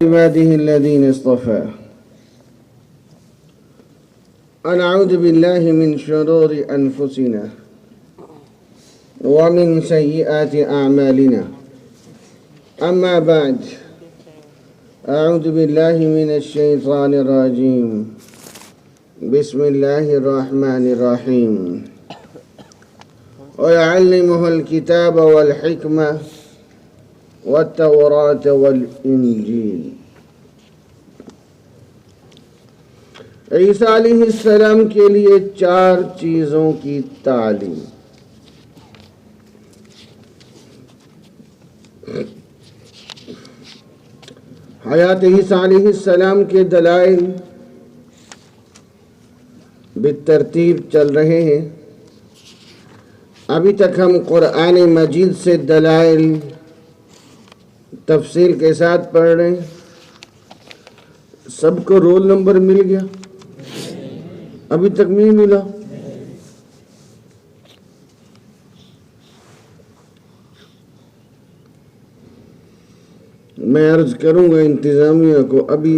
عباده الذين اصطفى. ونعوذ بالله من شرور أنفسنا ومن سيئات أعمالنا. أما بعد، أعوذ بالله من الشيطان الرجيم. بسم الله الرحمن الرحيم. ويعلمه الكتاب والحكمة والتوراة والإنجيل. عیسیٰ علیہ السلام کے لیے 4 چیزوں کی تعلیم. حیات عیسیٰ علیہ السلام کے دلائل بالترتیب چل رہے ہیں. ابھی تک ہم قرآن مجید سے دلائل تفصیل کے ساتھ پڑھ رہے ہیں. سب کو رول نمبر مل گیا؟ ابھی تک نہیں ملا. میں عرض کروں گا انتظامیہ کو ابھی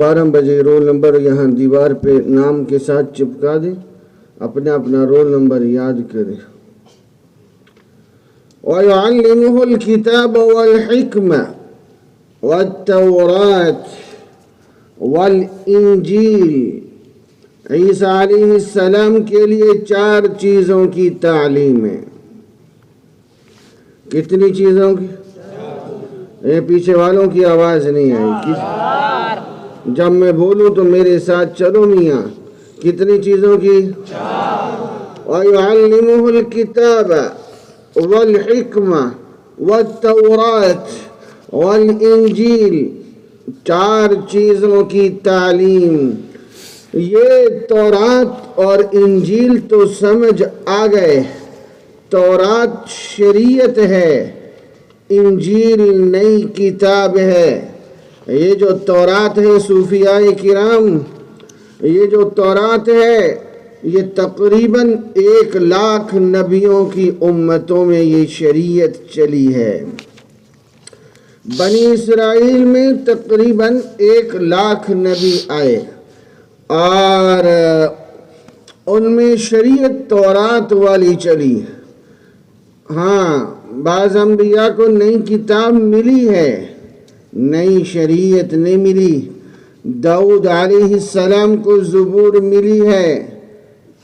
12 بجے رول نمبر یہاں دیوار پہ نام کے ساتھ چپکا دیں، اپنا اپنا رول نمبر یاد کریں. وَيُعَلِّمُهُ الْكِتَابَ وَالْحِكْمَةَ وَالتَّوْرَاةَ وَالْإِنْجِيلَ. عیسیٰ علیہ السلام کے لیے 4 چیزوں کی تعلیم ہے. کتنی چیزوں کی؟ یہ پیچھے والوں کی آواز نہیں آئی. جب میں بولوں تو میرے ساتھ چلو میاں. کتنی چیزوں کی؟ وَيُعَلِّمُهُ الْكِتَابَ والحکمہ والتورات والانجیل. 4 چیزوں کی تعلیم. یہ تورات اور انجیل تو سمجھ آ گئے. تورات شریعت ہے، انجیل نئی کتاب ہے. یہ جو تورات ہے صوفیاء کرام، یہ جو تورات ہے یہ تقریباً 1,00,000 نبیوں کی امتوں میں یہ شریعت چلی ہے. بنی اسرائیل میں تقریباً 1,00,000 نبی آئے اور ان میں شریعت تورات والی چلی. ہاں، بعض انبیاء کو نئی کتاب ملی ہے، نئی شریعت نہیں ملی. داؤد علیہ السلام کو زبور ملی ہے،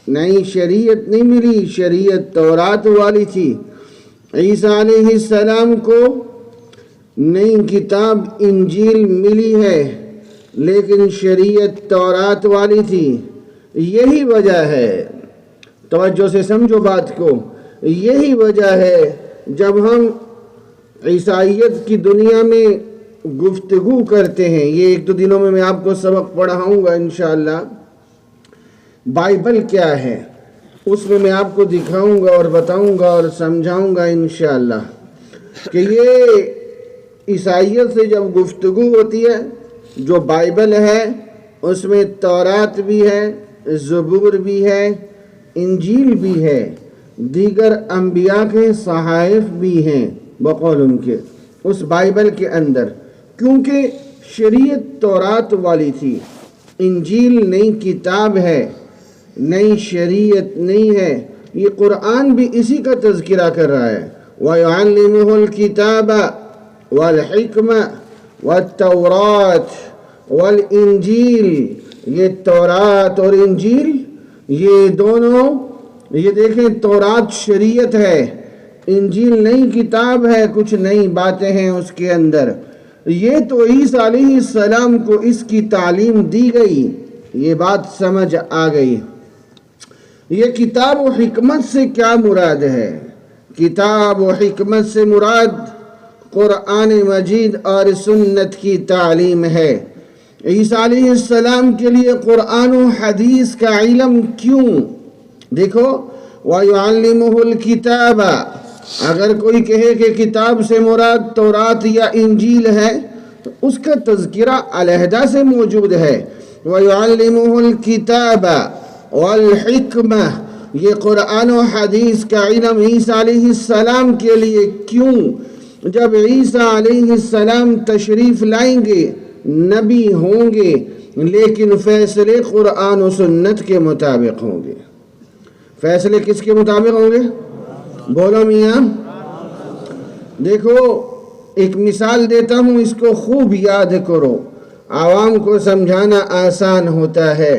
نئی شریعت نہیں ملی، شریعت تورات والی تھی. عیسیٰ علیہ السلام کو نئی کتاب انجیل ملی ہے لیکن شریعت تورات والی تھی. یہی وجہ ہے، توجہ سے سمجھو بات کو، یہی وجہ ہے جب ہم عیسائیت کی دنیا میں گفتگو کرتے ہیں، یہ 1-2 دنوں میں آپ کو سبق پڑھاؤں گا انشاءاللہ. بائبل کیا ہے اس میں آپ کو دکھاؤں گا اور بتاؤں گا اور سمجھاؤں گا انشاءاللہ کہ یہ عیسائیت سے جب گفتگو ہوتی ہے، جو بائبل ہے اس میں تورات بھی ہے، زبور بھی ہے، انجیل بھی ہے، دیگر انبیاء کے صحائف بھی ہیں بقول ان کے اس بائبل کے اندر. کیونکہ شریعت تورات والی تھی، انجیل نئی کتاب ہے، نئی شریعت نہیں ہے. یہ قرآن بھی اسی کا تذکرہ کر رہا ہے. وَيُعَلِّمُهُ الْكِتَابَ وَالْحِكْمَةَ وَالتَّوْرَاةَ وَالْإِنْجِيلَ. یہ تورات اور انجیل یہ دونوں، یہ دیکھیں، تورات شریعت ہے، انجیل نئی کتاب ہے، کچھ نئی باتیں ہیں اس کے اندر. یہ تو عیسیٰ علیہ السلام کو اس کی تعلیم دی گئی. یہ بات سمجھ آ گئی. یہ کتاب و حکمت سے کیا مراد ہے؟ کتاب و حکمت سے مراد قرآن مجید اور سنت کی تعلیم ہے. عیسیٰ علیہ السلام کے لیے قرآن و حدیث کا علم کیوں؟ دیکھو، وَيُعَلِّمُهُ الْكِتَابَ. اگر کوئی کہے کہ کتاب سے مراد تورات یا انجیل ہے تو اس کا تذکرہ علیحدہ سے موجود ہے. وَيُعَلِّمُهُ الْكِتَابَ وَالْحِكْمَةَ. یہ قرآن و حدیث کا علم عیسیٰ علیہ السلام کے لیے کیوں؟ جب عیسیٰ علیہ السلام تشریف لائیں گے نبی ہوں گے لیکن فیصلے قرآن و سنت کے مطابق ہوں گے۔ فیصلے کس کے مطابق ہوں گے؟ بولو میاں۔ دیکھو ایک مثال دیتا ہوں، اس کو خوب یاد کرو، عوام کو سمجھانا آسان ہوتا ہے،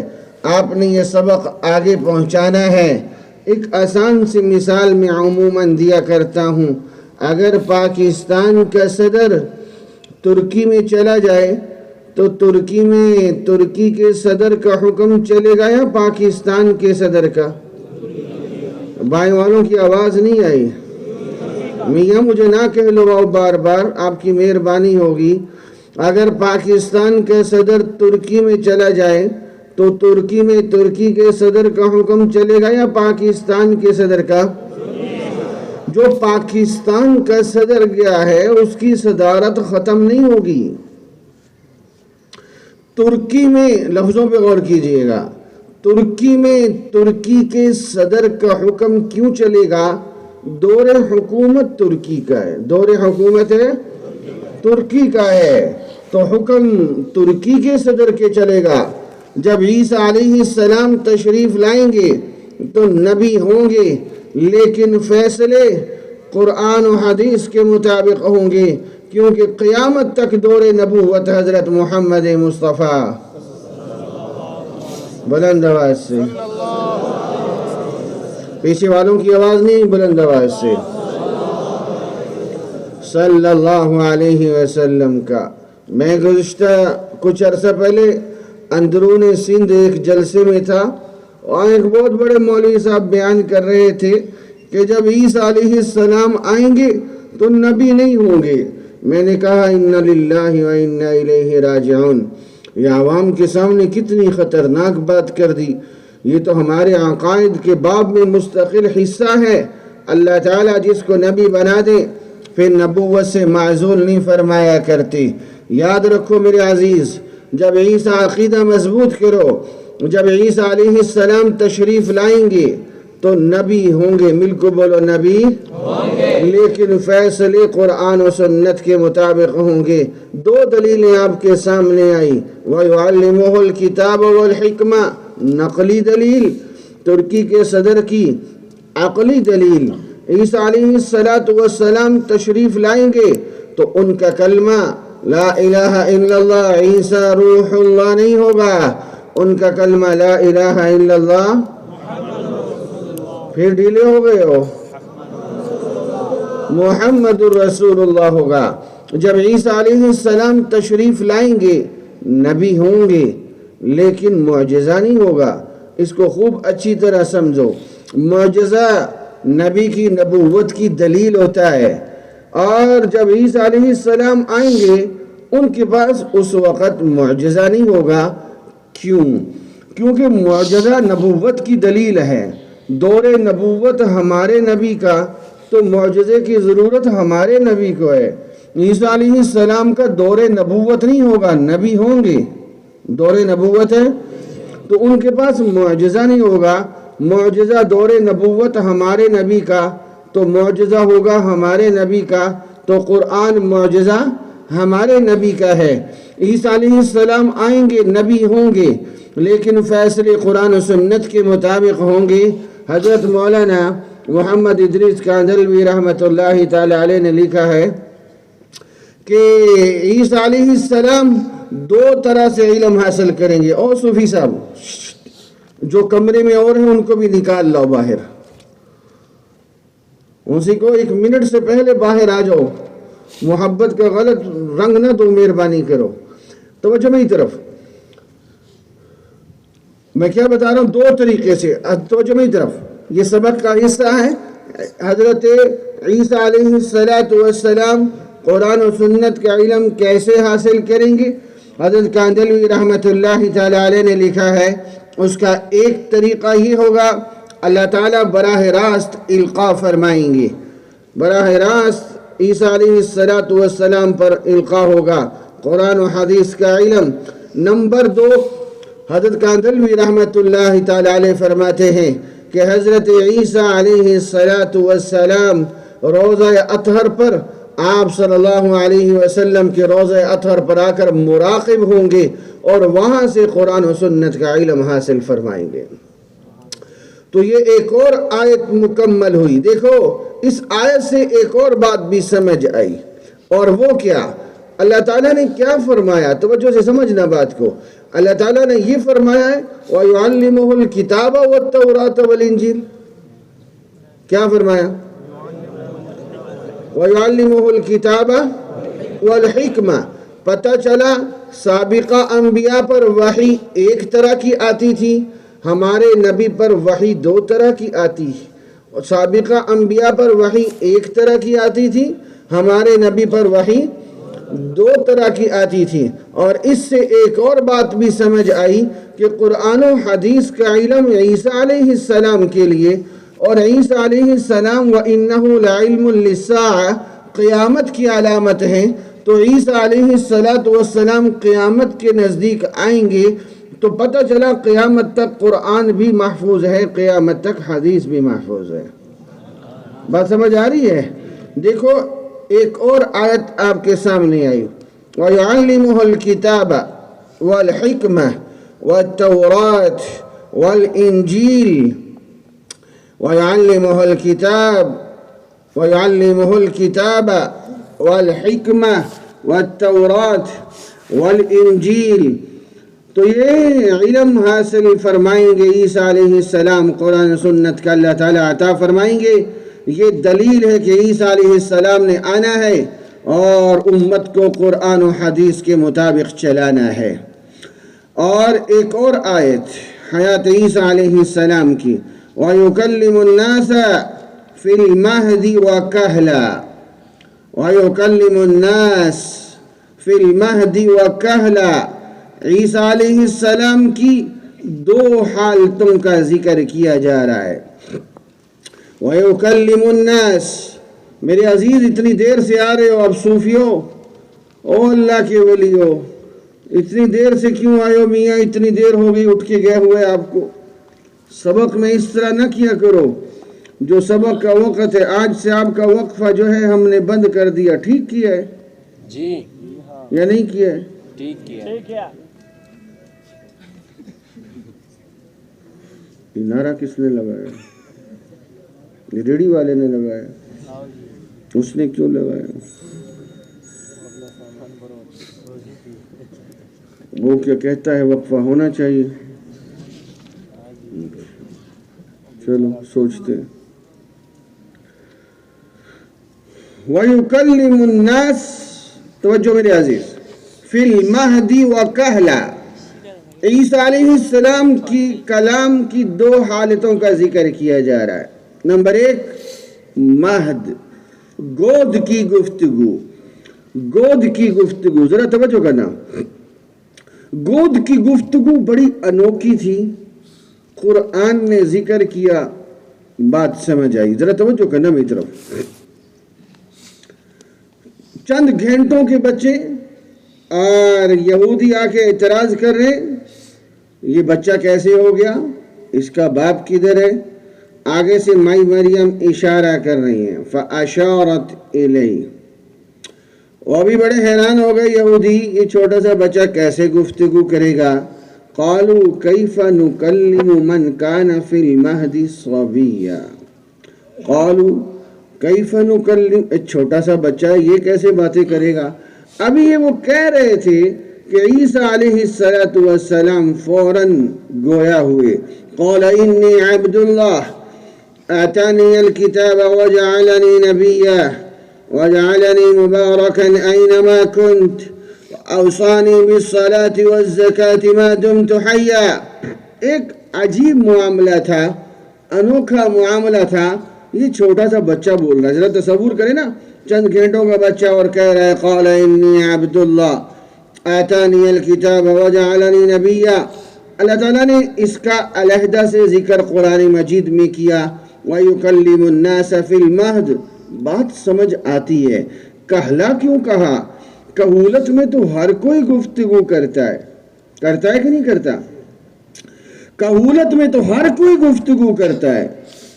آپ نے یہ سبق آگے پہنچانا ہے۔ ایک آسان سی مثال میں عموماً دیا کرتا ہوں، اگر پاکستان کا صدر ترکی میں چلا جائے تو ترکی میں ترکی کے صدر کا حکم چلے گا یا پاکستان کے صدر کا؟ بھائی والوں کی آواز نہیں آئی؟ میاں مجھے نہ کہہ لو بار بار، آپ کی مہربانی ہوگی۔ اگر پاکستان کا صدر ترکی میں چلا جائے تو ترکی میں ترکی کے صدر کا حکم چلے گا یا پاکستان کے صدر کا؟ جو پاکستان کا صدر گیا ہے اس کی صدارت ختم نہیں ہوگی۔ ترکی میں، لفظوں پہ غور کیجئے گا، ترکی میں ترکی کے صدر کا حکم کیوں چلے گا؟ دور حکومت ترکی کا ہے، دور حکومت ہے ترکی کا ہے، تو حکم ترکی کے صدر کے چلے گا۔ جب عیسیٰ علیہ السلام تشریف لائیں گے تو نبی ہوں گے لیکن فیصلے قرآن و حدیث کے مطابق ہوں گے، کیونکہ قیامت تک دور نبوت حضرت محمد مصطفیٰ، بلند آواز سے، پیچھے والوں کی آواز نہیں، بلند آواز سے، صلی اللہ علیہ وسلم کا۔ میں گزشتہ کچھ عرصہ پہلے اندرون سندھ ایک جلسے میں تھا، اور ایک بہت بڑے مولوی صاحب بیان کر رہے تھے کہ جب عیسیٰ علیہ السلام آئیں گے تو نبی نہیں ہوں گے۔ میں نے کہا اِنَّ لِلَّهِ وَإِنَّا إِلَيْهِ راجعون۔ یہ عوام کے سامنے کتنی خطرناک بات کر دی، یہ تو ہمارے عقائد کے باب میں مستقل حصہ ہے۔ اللہ تعالیٰ جس کو نبی بنا دے پھر نبوت سے معزول نہیں فرمایا کرتے۔ یاد رکھو میرے عزیز، جب عیسیٰ عقیدہ مضبوط کرو، جب عیسیٰ علیہ السلام تشریف لائیں گے تو نبی ہوں گے، مل کو بولو نبی ہوں گے، لیکن فیصلے قرآن و سنت کے مطابق ہوں گے۔ دو دلیلیں آپ کے سامنے آئی، وَيُعَلِّمُهُ الْكِتَابَ وَالْحِكْمَةَ، نقلی دلیل ترکی کے صدر کی، عقلی دلیل عیسیٰ علیہ السلام تشریف لائیں گے تو ان کا کلمہ لا الہ الا اللہ عیسیٰ روح اللہ نہیں ہوگا، ان کا کلمہ لا الہ الا اللہ، پھر ڈھیلے ہو گئے ہو، محمد الرسول اللہ ہوگا۔ جب عیسیٰ علیہ السلام تشریف لائیں گے نبی ہوں گے لیکن معجزہ نہیں ہوگا۔ اس کو خوب اچھی طرح سمجھو، معجزہ نبی کی نبوت کی دلیل ہوتا ہے، اور جب عیسیٰ علیہ السلام آئیں گے ان کے پاس اس وقت معجزہ نہیں ہوگا۔ کیوں؟ کیونکہ معجزہ نبوت کی دلیل ہے، دور نبوت ہمارے نبی کا، تو معجزے کی ضرورت ہمارے نبی کو ہے۔ عیسیٰ علیہ السلام کا دور نبوت نہیں ہوگا، نبی ہوں گے، دور نبوت ہے تو ان کے پاس معجزہ نہیں ہوگا۔ معجزہ دور نبوت ہمارے نبی کا تو معجزہ ہوگا ہمارے نبی کا، تو قرآن معجزہ ہمارے نبی کا ہے۔ عیسیٰ علیہ السلام آئیں گے نبی ہوں گے لیکن فیصلے قرآن و سنت کے مطابق ہوں گے۔ حضرت مولانا محمد ادریس کاندھلوی رحمۃ اللہ تعالی علیہ نے لکھا ہے کہ عیسیٰ علیہ السلام دو طرح سے علم حاصل کریں گے۔ اور صوفی صاحب جو کمرے میں اور ہیں ان کو بھی نکال لاؤ باہر، اسی کو ایک منٹ سے پہلے باہر آ جاؤ، محبت کا غلط رنگ نہ دو، مہربانی کرو۔ توجہ میری طرف، میں کیا بتا رہا ہوں، دو طریقے سے توجہ میری طرف، یہ سبق کا حصہ ہے۔ حضرت عیسیٰ علیہ السلام قرآن و سنت کا علم کیسے حاصل کریں گے؟ حضرت کاندھلوی رحمۃ اللہ تعالی علیہ نے لکھا ہے، اس کا ایک طریقہ ہی ہوگا، اللہ تعالیٰ براہ راست القاء فرمائیں گے، براہ راست عیسیٰ علیہ السلام پر القاء ہوگا قرآن و حدیث کا علم۔ نمبر دو، حضرت کاندھلوی رحمۃ اللہ تعالی علیہ فرماتے ہیں کہ حضرت عیسیٰ علیہ السلام روزہ اطہر پر آپ صلی اللہ علیہ وسلم کے روضہ اطہر پر آ کر مراقب ہوں گے اور وہاں سے قرآن و سنت کا علم حاصل فرمائیں گے۔ تو یہ ایک اور آیت مکمل ہوئی۔ دیکھو اس آیت سے ایک اور بات بھی سمجھ آئی، اور وہ کیا؟ اللہ تعالیٰ نے کیا فرمایا؟ توجہ سے سمجھنا بات کو۔ اللہ تعالیٰ نے یہ فرمایا ہے وَيُعَلِّمُهُ الْكِتَابَ وَالتَّوْرَاةَ وَالْإِنجِيلَ۔ کیا فرمایا؟ وَيُعَلِّمُهُ الْكِتَابَ وَالْحِكْمَةَ۔ پتہ چلا سابقہ انبیاء پر وحی ایک طرح کی آتی تھی، ہمارے نبی پر وحی دو طرح کی آتی ہے۔ اور سابقہ انبیاء پر وحی ایک طرح کی آتی تھی، ہمارے نبی پر وحی دو طرح کی آتی تھی۔ اور اس سے ایک اور بات بھی سمجھ آئی کہ قرآن و حدیث کا علم عیسیٰ علیہ السلام کے لیے، اور عیسیٰ علیہ السلام وَإِنَّهُ لَعِلْمٌ لِلسَّاعَةِ قیامت کی علامت ہیں، تو عیسیٰ علیہ السلام قیامت کے نزدیک آئیں گے، تو پتہ چلا قیامت تک قرآن بھی محفوظ ہے، قیامت تک حدیث بھی محفوظ ہے۔ بات سمجھ آ رہی ہے؟ دیکھو ایک اور آیت آپ کے سامنے آئی وَيُعَلِّمُهُ الْكِتَابَ وَالْحِكْمَةَ وَالتَّوْرَاةَ وَالْإِنْجِيلَ۔ وَيُعَلِّمُهُ الْكِتَابَ وَالْحِكْمَةَ وَالتَّوْرَاةَ وَالْإِنْجِيلَ۔ تو یہ علم حاصل فرمائیں گے عیسیٰ علیہ السلام، قرآن سنت کا اللہ تعالیٰ عطا فرمائیں گے۔ یہ دلیل ہے کہ عیسیٰ علیہ السلام نے آنا ہے اور امت کو قرآن و حدیث کے مطابق چلانا ہے۔ اور ایک اور آیت حیات عیسیٰ علیہ السلام کی وَيُكَلِّمُ النَّاسَ فِي الْمَهْدِ وَكَهْلًا۔ وَيُكَلِّمُ النَّاسَ فِي الْمَهْدِ وَكَهْلًا۔ عیسیٰ علیہ السلام کی دو حالتوں کا ذکر کیا جا رہا ہے۔ وَيُكَلِّمُ النَّاسِ، میرے عزیز اتنی دیر سے آ رہے ہو اب صوفیوں، او اللہ کے ولیو، اتنی دیر سے کیوں آئے ہو میاں؟ اتنی دیر ہو گئی اٹھ کے گئے ہوئے آپ کو۔ سبق میں اس طرح نہ کیا کرو، جو سبق کا وقت ہے آج سے آپ کا وقفہ جو ہے ہم نے بند کر دیا۔ ٹھیک کیا ہے جی یا نہیں کیا ہے؟ ٹھیک کیا۔ یہ نعرہ کس نے لگایا؟ یہ ریڈی والے نے لگایا؟ اس نے کیوں لگایا؟ وہ کیا کہتا ہے وقفہ ہونا چاہیے؟ چلو سوچتے ہیں۔ وَيُكَلِّمُ النَّاسِ، توجہ میرے عزیز، فِي الْمَهْدِ وَكَهْلًا۔ عیسیٰ علیہ السلام کی کلام کی دو حالتوں کا ذکر کیا جا رہا ہے۔ نمبر ایک، مہد، گود کی گفتگو۔ گود کی گفتگو، ذرا توجہ کرنا، گود کی گفتگو بڑی انوکھی تھی، قرآن نے ذکر کیا، بات سمجھ آئی۔ ذرا توجہ کرنا میری طرف۔ چند گھنٹوں کے بچے اور یہودی آ کے اعتراض کر رہے ہیں، یہ بچہ کیسے ہو گیا، اس کا باپ کدھر ہے؟ آگے سے مائی مریم اشارہ کر رہی ہیں، فَأَشَارَتْ إِلَيْهِ۔ وہ بھی بڑے حیران ہو گئے یہودی، یہ چھوٹا سا بچہ کیسے گفتگو کرے گا؟ قَالُوا كَيْفَ نُكَلِّمُ مَنْ كَانَ فِي الْمَهْدِ صَبِيًّا۔ قَالُوا كَيْفَ نُكَلِّمُ، چھوٹا سا بچہ یہ کیسے باتیں کرے گا؟ ابھی یہ وہ کہہ رہے تھے کہ عیسیٰ علیہ السلام فوراً گویا ہوئے۔ قال انی عبد اللہ آتانی الکتاب وجعلنی نبیا وجعلنی مبارکا اینما کنت اوصانی بالصلاة والزکاة ما دمت حیا۔ ایک عجیب معاملہ تھا، انوکھا معاملہ تھا، یہ چھوٹا سا بچہ بول رہا ہے۔ ذرا تصور کریں نا، چند گھنٹوں کا بچہ اور کہہ رہا ہے قال انی عبد اللہ آتانی الکتاب وجعلنی نبیا۔ اللہ تعالیٰ نے اس کا علیحدہ سے ذکر قرآن مجید میں کیا، وَيُكَلِّمُ النَّاسَ فِي الْمَهْدِ۔ بات سمجھ آتی ہے، کہلا کیوں کہا؟ کہولت میں تو ہر کوئی گفتگو کرتا ہے کہ نہیں کرتا؟ کہولت میں تو ہر کوئی گفتگو کرتا ہے،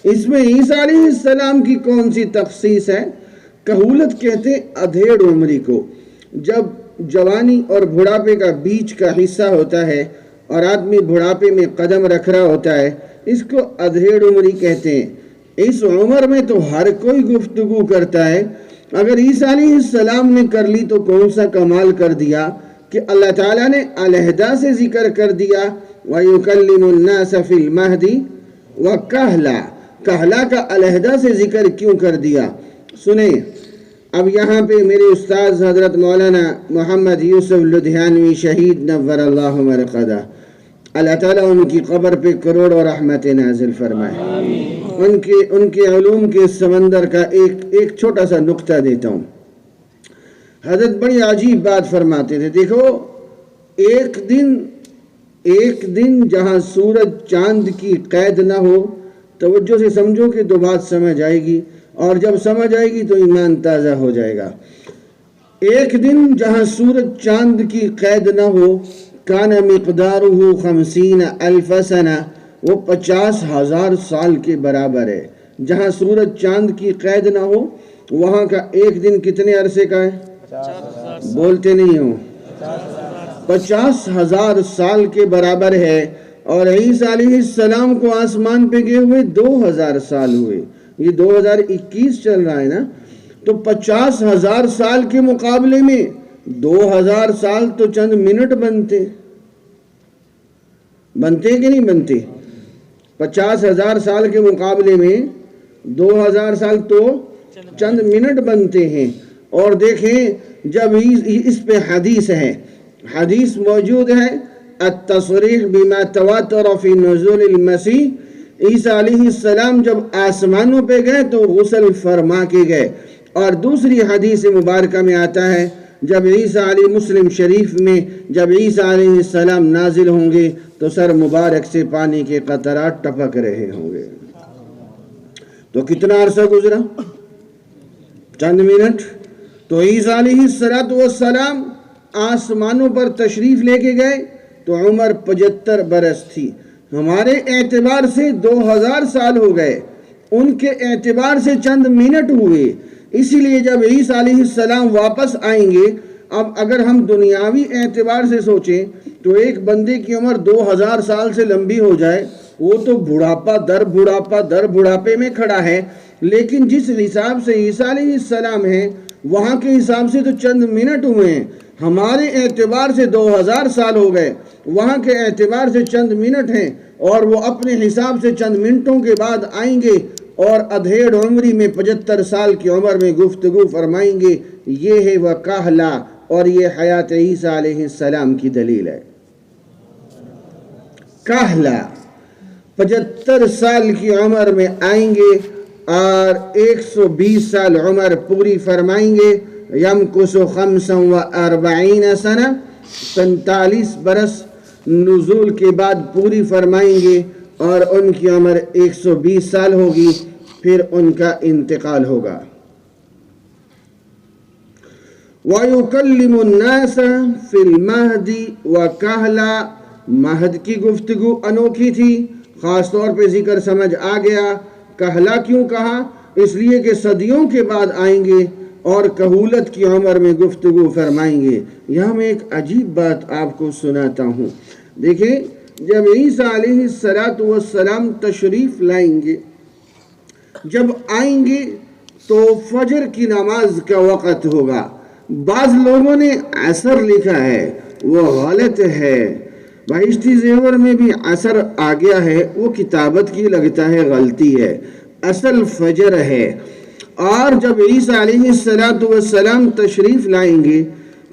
اس میں عیسیٰ علیہ السلام کی کون سی تخصیص ہے؟ کہولت کہتے ہیں ادھیڑ عمری کو، جب جوانی اور بڑھاپے کا بیچ کا حصہ ہوتا ہے اور آدمی بڑھاپے میں قدم رکھ رہا ہوتا ہے، اس کو ادھیڑ عمری کہتے ہیں۔ اس عمر میں تو ہر کوئی گفتگو کرتا ہے، اگر عیسیٰ علیہ السلام نے کر لی تو کون سا کمال کر دیا کہ اللہ تعالیٰ نے علیحدہ سے ذکر کر دیا وَيُكَلِّمُ النَّاسَ فِي الْمَهْدِ وَكَهْلًا، کہلا کا علیحدہ سے ذکر کیوں کر دیا؟ سنیں، اب یہاں پہ میرے استاذ حضرت مولانا محمد یوسف لدھیانوی شہید نور اللہ مرقدہ، اللہ تعالیٰ ان کی قبر پہ کروڑوں رحمت نازل فرمائے۔ ان کے علوم کے سمندر کا ایک چھوٹا سا نقطہ دیتا ہوں۔ حضرت بڑی عجیب بات فرماتے تھے، دیکھو ایک دن جہاں سورج چاند کی قید نہ ہو، توجہ سے سمجھو کہ تو بات سمجھ آئے گی، اور جب سمجھ آئے گی تو ایمان تازہ ہو جائے گا۔ ایک دن جہاں سورج چاند کی قید نہ ہو، کان مقدارہ 50,000 سنہ، وہ 50,000 سال کے برابر ہے۔ جہاں سورج چاند کی قید نہ ہو، وہاں کا ایک دن کتنے عرصے کا ہے؟ بولتے نہیں ہو؟ 50,000 سال کے برابر ہے، اور عیسیٰ علیہ السلام کو آسمان پہ گئے ہوئے 2,000 سال ہوئے۔ یہ 2021 چل رہا ہے نا، تو 50,000 سال کے مقابلے میں 2,000 سال تو چند منٹ بنتے کہ نہیں بنتے؟ 50,000 سال کے مقابلے میں 2,000 سال تو چند منٹ بنتے ہیں۔ اور دیکھیں، جب اس پہ حدیث ہے، حدیث موجود ہے، التصریح بما تواتر فی نزول المسیح، عیسیٰ علیہ السلام جب آسمانوں پہ گئے تو غسل فرما کے گئے۔ اور دوسری حدیث مبارکہ میں آتا ہے، جب عیسیٰ علیہ مسلم شریف میں جب عیسیٰ علیہ السلام نازل ہوں گے تو سر مبارک سے پانی کے قطرات ٹپک رہے ہوں گے۔ تو کتنا عرصہ گزرا؟ چند منٹ۔ تو عیسیٰ علیہ السلام آسمانوں پر تشریف لے کے گئے تو عمر 75 برس تھی۔ ہمارے اعتبار سے 2,000 سال ہو گئے، ان کے اعتبار سے چند منٹ ہوئے۔ اسی لیے جب عیسیٰ علیہ السلام واپس آئیں گے، اب اگر ہم دنیاوی اعتبار سے سوچیں تو ایک بندے کی عمر 2,000 سال سے لمبی ہو جائے، وہ تو بڑھاپا در بڑھاپے میں کھڑا ہے، لیکن جس حساب سے عیسیٰ علیہ السلام ہیں وہاں کے حساب سے تو چند منٹ ہوئے ہیں۔ ہمارے اعتبار سے 2,000 سال ہو گئے، وہاں کے اعتبار سے چند منٹ ہیں، اور وہ اپنے حساب سے چند منٹوں کے بعد آئیں گے اور ادھیڑ عمری میں 75 سال کی عمر میں گفتگو فرمائیں گے۔ یہ ہے وکاہلا، اور یہ حیات عیسیٰ علیہ السلام کی دلیل ہے۔ کاہلا 75 سال کی عمر میں آئیں گے اور 120 سال عمر پوری فرمائیں گے۔ یمکث 45 سنہ، 45 برس نزول کے بعد پوری فرمائیں گے، اور ان کی عمر 120 سال ہوگی، پھر ان کا انتقال ہوگا۔ وَيُكَلِّمُ النَّاسَ فِي الْمَهْدِ وَكَهْلًا، مہد کی گفتگو انوکھی تھی، خاص طور پہ ذکر سمجھ آ گیا۔ کہلا کیوں کہا؟ اس لیے کہ صدیوں کے بعد آئیں گے اور کہولت کی عمر میں گفتگو فرمائیں گے۔ یہاں میں ایک عجیب بات آپ کو سناتا ہوں۔ دیکھیں، جب عیسیٰ علیہ السلام تشریف لائیں گے، جب آئیں گے تو فجر کی نماز کا وقت ہوگا۔ بعض لوگوں نے عصر لکھا ہے، وہ غلط ہے۔ بہشتی زیور میں بھی عصر آ گیا ہے، وہ کتابت کی لگتا ہے غلطی ہے، اصل فجر ہے۔ اور جب عیسیٰ علیہ السلام تشریف لائیں گے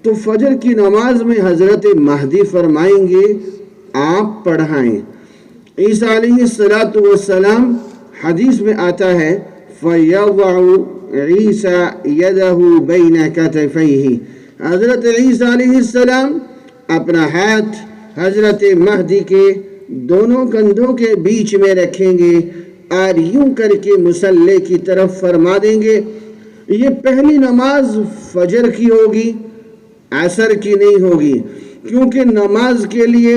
تو فجر کی نماز میں حضرت مہدی فرمائیں گے آپ پڑھائیں۔ عیسیٰ علیہ السلام حدیث میں آتا ہے فَيَضَعُ عِيسَى يَدَهُ بَيْنَ كَتَفَيْهِ، حضرت عیسیٰ علیہ السلام اپنا ہاتھ حضرت مہدی کے دونوں کندھوں کے بیچ میں رکھیں گے اور یوں کر کے مصلی کی طرف فرما دیں گے۔ یہ پہلی نماز فجر کی ہوگی، عصر کی نہیں ہوگی، کیونکہ نماز کے لیے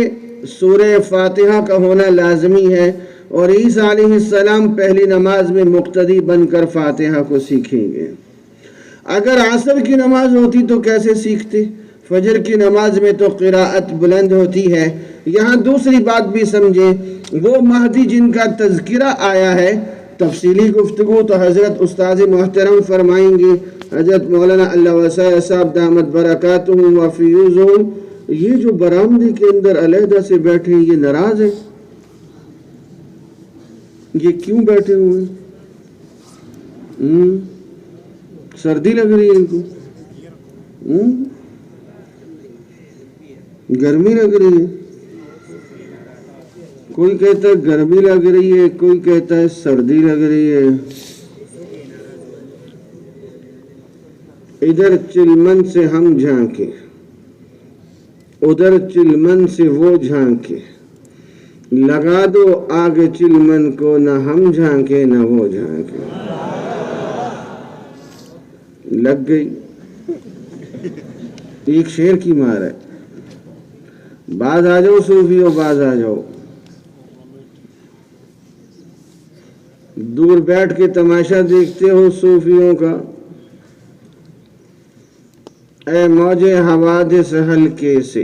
سورہ فاتحہ کا ہونا لازمی ہے، اور عیسیٰ علیہ السلام پہلی نماز میں مقتدی بن کر فاتحہ کو سیکھیں گے۔ اگر عصر کی نماز ہوتی تو کیسے سیکھتے؟ فجر کی نماز میں تو قراءت بلند ہوتی ہے۔ یہاں دوسری بات بھی سمجھیں، وہ مہدی جن کا تذکرہ آیا ہے، تفصیلی گفتگو تو حضرت استاذ محترم فرمائیں گے، حضرت مولانا اللہ وسع صاحب دامت برکاتہم و فیوزہم۔ یہ جو برآمدے کے اندر علیحدہ سے بیٹھے ہیں، یہ ناراض ہیں؟ یہ کیوں بیٹھے ہوئے ہیں؟ سردی لگ رہی ہے ان کو؟ گرمی لگ رہی ہے؟ کوئی کہتا ہے گرمی لگ رہی ہے، کوئی کہتا ہے سردی لگ رہی ہے۔ ادھر چلمن سے ہم جھانکے، ادھر چلمن سے وہ جھانکے، لگا دو آگ چلمن کو، نہ ہم جھانکے نہ وہ جھانکے۔ لگ گئی، ایک شیر کی مار ہے۔ باز آ جاؤ صوفیو، باز آ جاؤ، دور بیٹھ کے تماشا دیکھتے ہو صوفیوں کا۔ اے موجے حوادث ہلکے سے،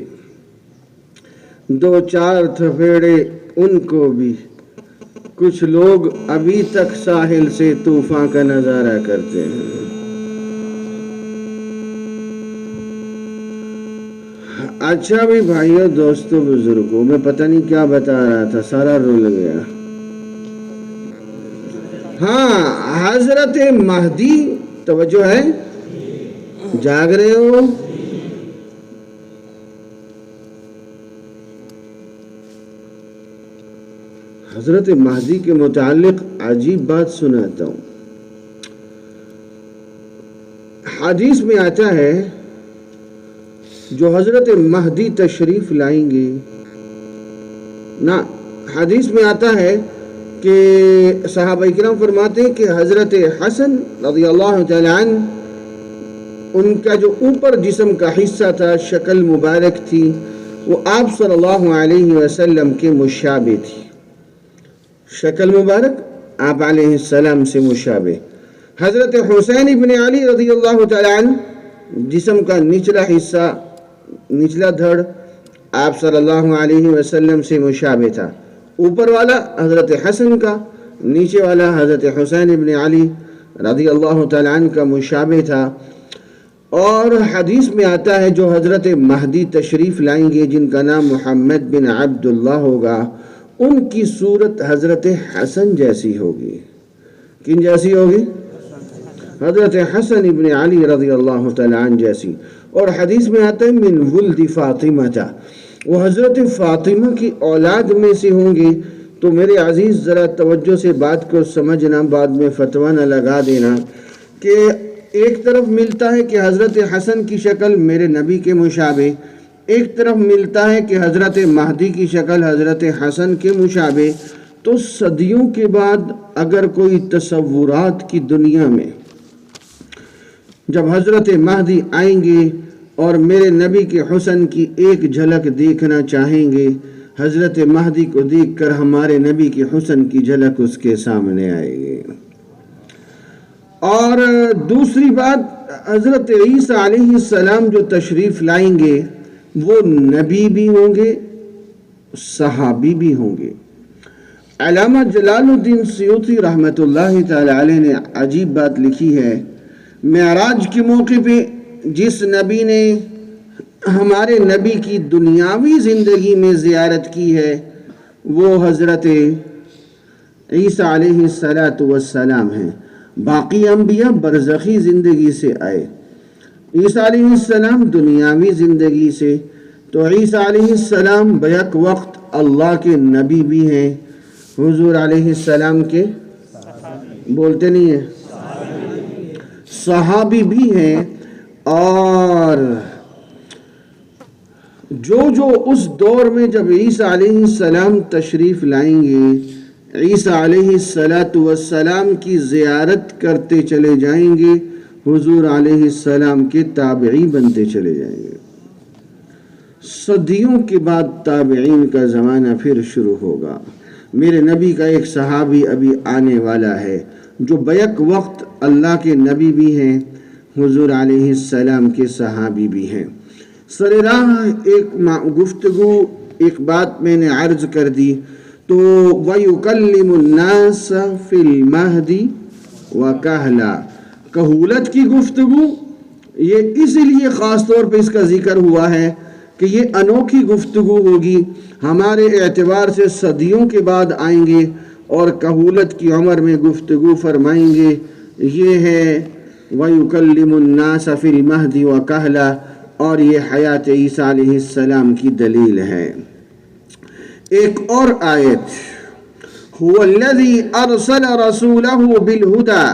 دو چار تھپیڑے ان کو بھی، کچھ لوگ ابھی تک ساحل سے طوفان کا نظارہ کرتے ہیں۔ اچھا بھی بھائیو، دوستو، بزرگوں، میں پتہ نہیں کیا بتا رہا تھا، سارا رول گیا۔ ہاں، حضرت مہدی، توجہ ہے؟ جاگ رہے ہو؟ حضرت مہدی کے متعلق عجیب بات سناتا ہوں۔ حدیث میں آتا ہے جو حضرت مہدی تشریف لائیں گے، حدیث میں آتا ہے کہ صحابہ کرام فرماتے ہیں کہ حضرت حسن رضی اللہ تعالی عنہ، ان کا جو اوپر جسم کا حصہ تھا، شکل مبارک تھی، وہ آپ صلی اللہ علیہ وسلم کے مشابہ تھی۔ شکل مبارک آپ علیہ السلام سے مشابہ۔ حضرت حسین ابن علی رضی اللہ تعالی عنہ، جسم کا نچلا حصہ، نچلا دھڑ آپ صلی اللہ علیہ وسلم سے مشابہ تھا۔ اوپر والا حضرت حسن کا، نیچے والا حضرت حسین ابن علی رضی اللہ تعالی عنہ کا مشابہ تھا۔ اور حدیث میں آتا ہے جو حضرت مہدی تشریف لائیں گے، جن کا نام محمد بن عبداللہ ہوگا، ان کی صورت حضرت حسن جیسی ہوگی۔ کن جیسی ہوگی؟ حضرت حسن ابن علی رضی اللہ تعالی عنہ جیسی۔ اور حدیث میں آتا ہے من ولد فاطمہ تھا، وہ حضرت فاطمہ کی اولاد میں سے ہوں گے۔ تو میرے عزیز ذرا توجہ سے بات کو سمجھنا، بعد میں فتویٰ نہ لگا دینا کہ ایک طرف ملتا ہے کہ حضرت حسن کی شکل میرے نبی کے مشابہ، ایک طرف ملتا ہے کہ حضرت مہدی کی شکل حضرت حسن کے مشابہ۔ تو صدیوں کے بعد اگر کوئی تصورات کی دنیا میں جب حضرت مہدی آئیں گے اور میرے نبی کے حسن کی ایک جھلک دیکھنا چاہیں گے، حضرت مہدی کو دیکھ کر ہمارے نبی کے حسن کی جھلک اس کے سامنے آئے گی۔ اور دوسری بات، حضرت عیسیٰ علیہ السلام جو تشریف لائیں گے، وہ نبی بھی ہوں گے، صحابی بھی ہوں گے۔ علامہ جلال الدین سیوطی رحمۃ اللہ تعالی علیہ نے عجیب بات لکھی ہے۔ معراج کے موقع پہ جس نبی نے ہمارے نبی کی دنیاوی زندگی میں زیارت کی ہے، وہ حضرت عیسیٰ علیہ السلام ہیں۔ باقی انبیاء برزخی زندگی سے آئے، عیسیٰ علیہ السلام دنیاوی زندگی سے۔ تو عیسیٰ علیہ السلام بیک وقت اللہ کے نبی بھی ہیں، حضور علیہ السلام کے بولتے نہیں ہیں، صحابی بھی ہیں۔ اور جو اس دور میں جب عیسیٰ علیہ السلام تشریف لائیں گے، عیسیٰ علیہ السلام کی زیارت کرتے چلے جائیں گے، حضور علیہ السلام کے تابعی بنتے چلے جائیں گے۔ صدیوں کے بعد تابعین کا زمانہ پھر شروع ہوگا۔ میرے نبی کا ایک صحابی ابھی آنے والا ہے جو بیک وقت اللہ کے نبی بھی ہیں، حضور علیہ السلام کے صحابی بھی ہیں۔ سر راہ ایک گفتگو ایک بات میں نے عرض کر دی تو وَيُكَلِّمُ النَّاسَ فِي الْمَهْدِ وَكَهْلًا، کہولت کی گفتگو یہ اس لیے خاص طور پہ اس کا ذکر ہوا ہے کہ یہ انوکھی گفتگو ہوگی، ہمارے اعتبار سے صدیوں کے بعد آئیں گے اور کہولت کی عمر میں گفتگو فرمائیں گے۔ یہ ہے وَيُكَلِّمُ النَّاسَ فِي الْمَهْدِ وَكَهْلًا، اور یہ حیات عیسیٰ علیہ السلام کی دلیل ہے۔ ایک اور آیت، هُوَ الَّذِي أَرْسَلَ رَسُولَهُ بِالْهُدَى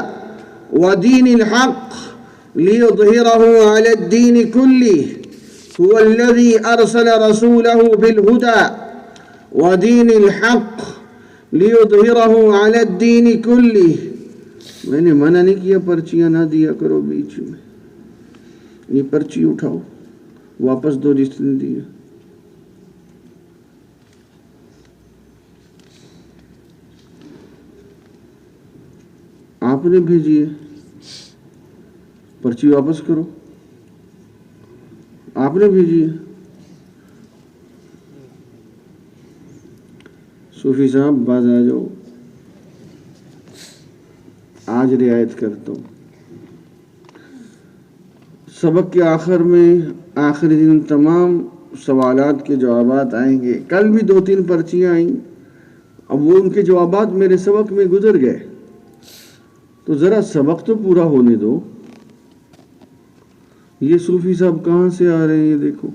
وَدِينِ الْحَقِّ لِيُظْهِرَهُ عَلَى الدِّينِ كُلِّهِ هُوَ الَّذِي أَرْسَلَ رَسُولَهُ بِالْهُدَى وَدِينِ الْحَقِّ لِيُظْهِرَهُ عَلَى الدِّينِ كُلِّهِ۔ میں نے منع نہیں کیا پرچیاں نہ دیا کرو بیچ میں، یہ پرچی اٹھاؤ واپس دو جس نے دیا۔ آپ نے بھیجی ہے، پرچی واپس کرو، آپ نے بھیجی ہے۔ صوفی صاحب باز آ جاؤ، آج رعایت کرتا ہوں۔ سبق کے آخر میں آخری دن تمام سوالات کے جوابات آئیں گے۔ کل بھی 2-3 پرچیاں آئیں، اب وہ ان کے جوابات میرے سبق میں گزر گئے، تو ذرا سبق تو پورا ہونے دو۔ یہ صوفی صاحب کہاں سے آ رہے ہیں؟ یہ دیکھو،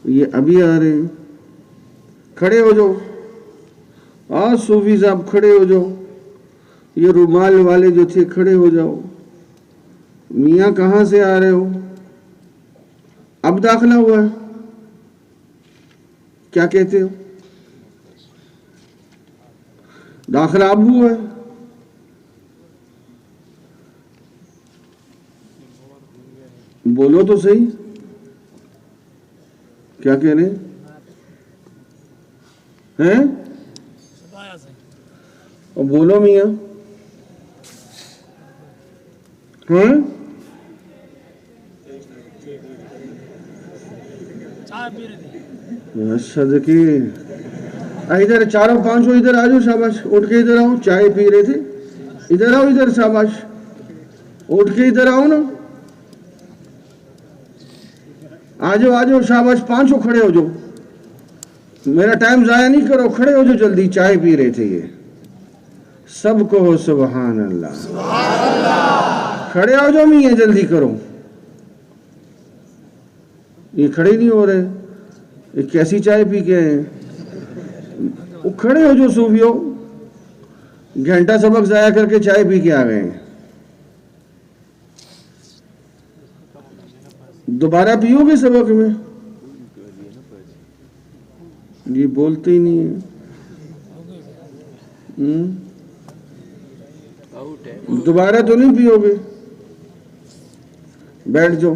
یہ ابھی آ رہے ہیں۔ کھڑے ہو جاؤ، آج صوفی صاحب کھڑے ہو جاؤ، یہ رومال والے جو تھے کھڑے ہو جاؤ۔ میاں کہاں سے آ رہے ہو؟ اب داخلہ ہوا ہے، کیا کہتے ہو؟ داخلہ اب ہوا ہے۔ بولو تو صحیح، کیا کہہ رہے ہیں؟ اور بولو میاں، ہاں صدقے، ادھر 4-5 ادھر آ جاؤ، شاباش، اٹھ کے ادھر آؤ، چائے پی رہے تھے، ادھر آؤ، ادھر شاباش، اٹھ کے ادھر آؤ نا، آ جاؤ شاباش، 5 کھڑے ہو جاؤ، میرا ٹائم ضائع نہیں کرو، کھڑے ہو جاؤ جلدی، چائے پی رہے تھے یہ۔ سب کو ہو سبحان اللہ، کھڑے ہو جاؤ میاں، جلدی کرو۔ یہ کھڑے نہیں ہو رہے، یہ کیسی چائے پی کے آئے ہیں؟ وہ کھڑے ہو جو صوفیوں، گھنٹہ سبق ضائع کر کے چائے پی کے آ گئے ہیں۔ دوبارہ پیو گے سبق میں؟ یہ بولتے ہی نہیں ہیں۔ دوبارہ تو نہیں پیو گے؟ بیٹھ جاؤ،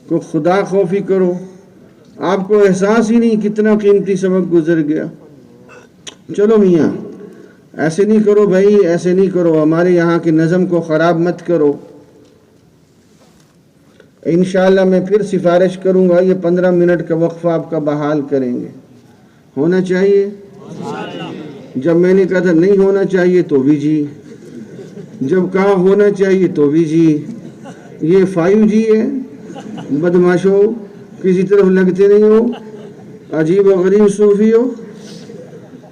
کو خدا خوفی کرو، آپ کو احساس ہی نہیں کتنا قیمتی سبق گزر گیا۔ چلو میاں، ایسے نہیں کرو بھائی، ایسے نہیں کرو، ہمارے یہاں کے نظم کو خراب مت کرو۔ انشاءاللہ میں پھر سفارش کروں گا، یہ 15 منٹ کا وقفہ آپ کا بحال کریں گے، ہونا چاہیے۔ جب میں نے کہا تھا نہیں ہونا چاہیے تو بھی جی، جب کہا ہونا چاہیے تو بھی جی۔ یہ 5G ہے، بدماشو، کسی طرف لگتے نہیں ہو، عجیب و غریب صوفی ہو۔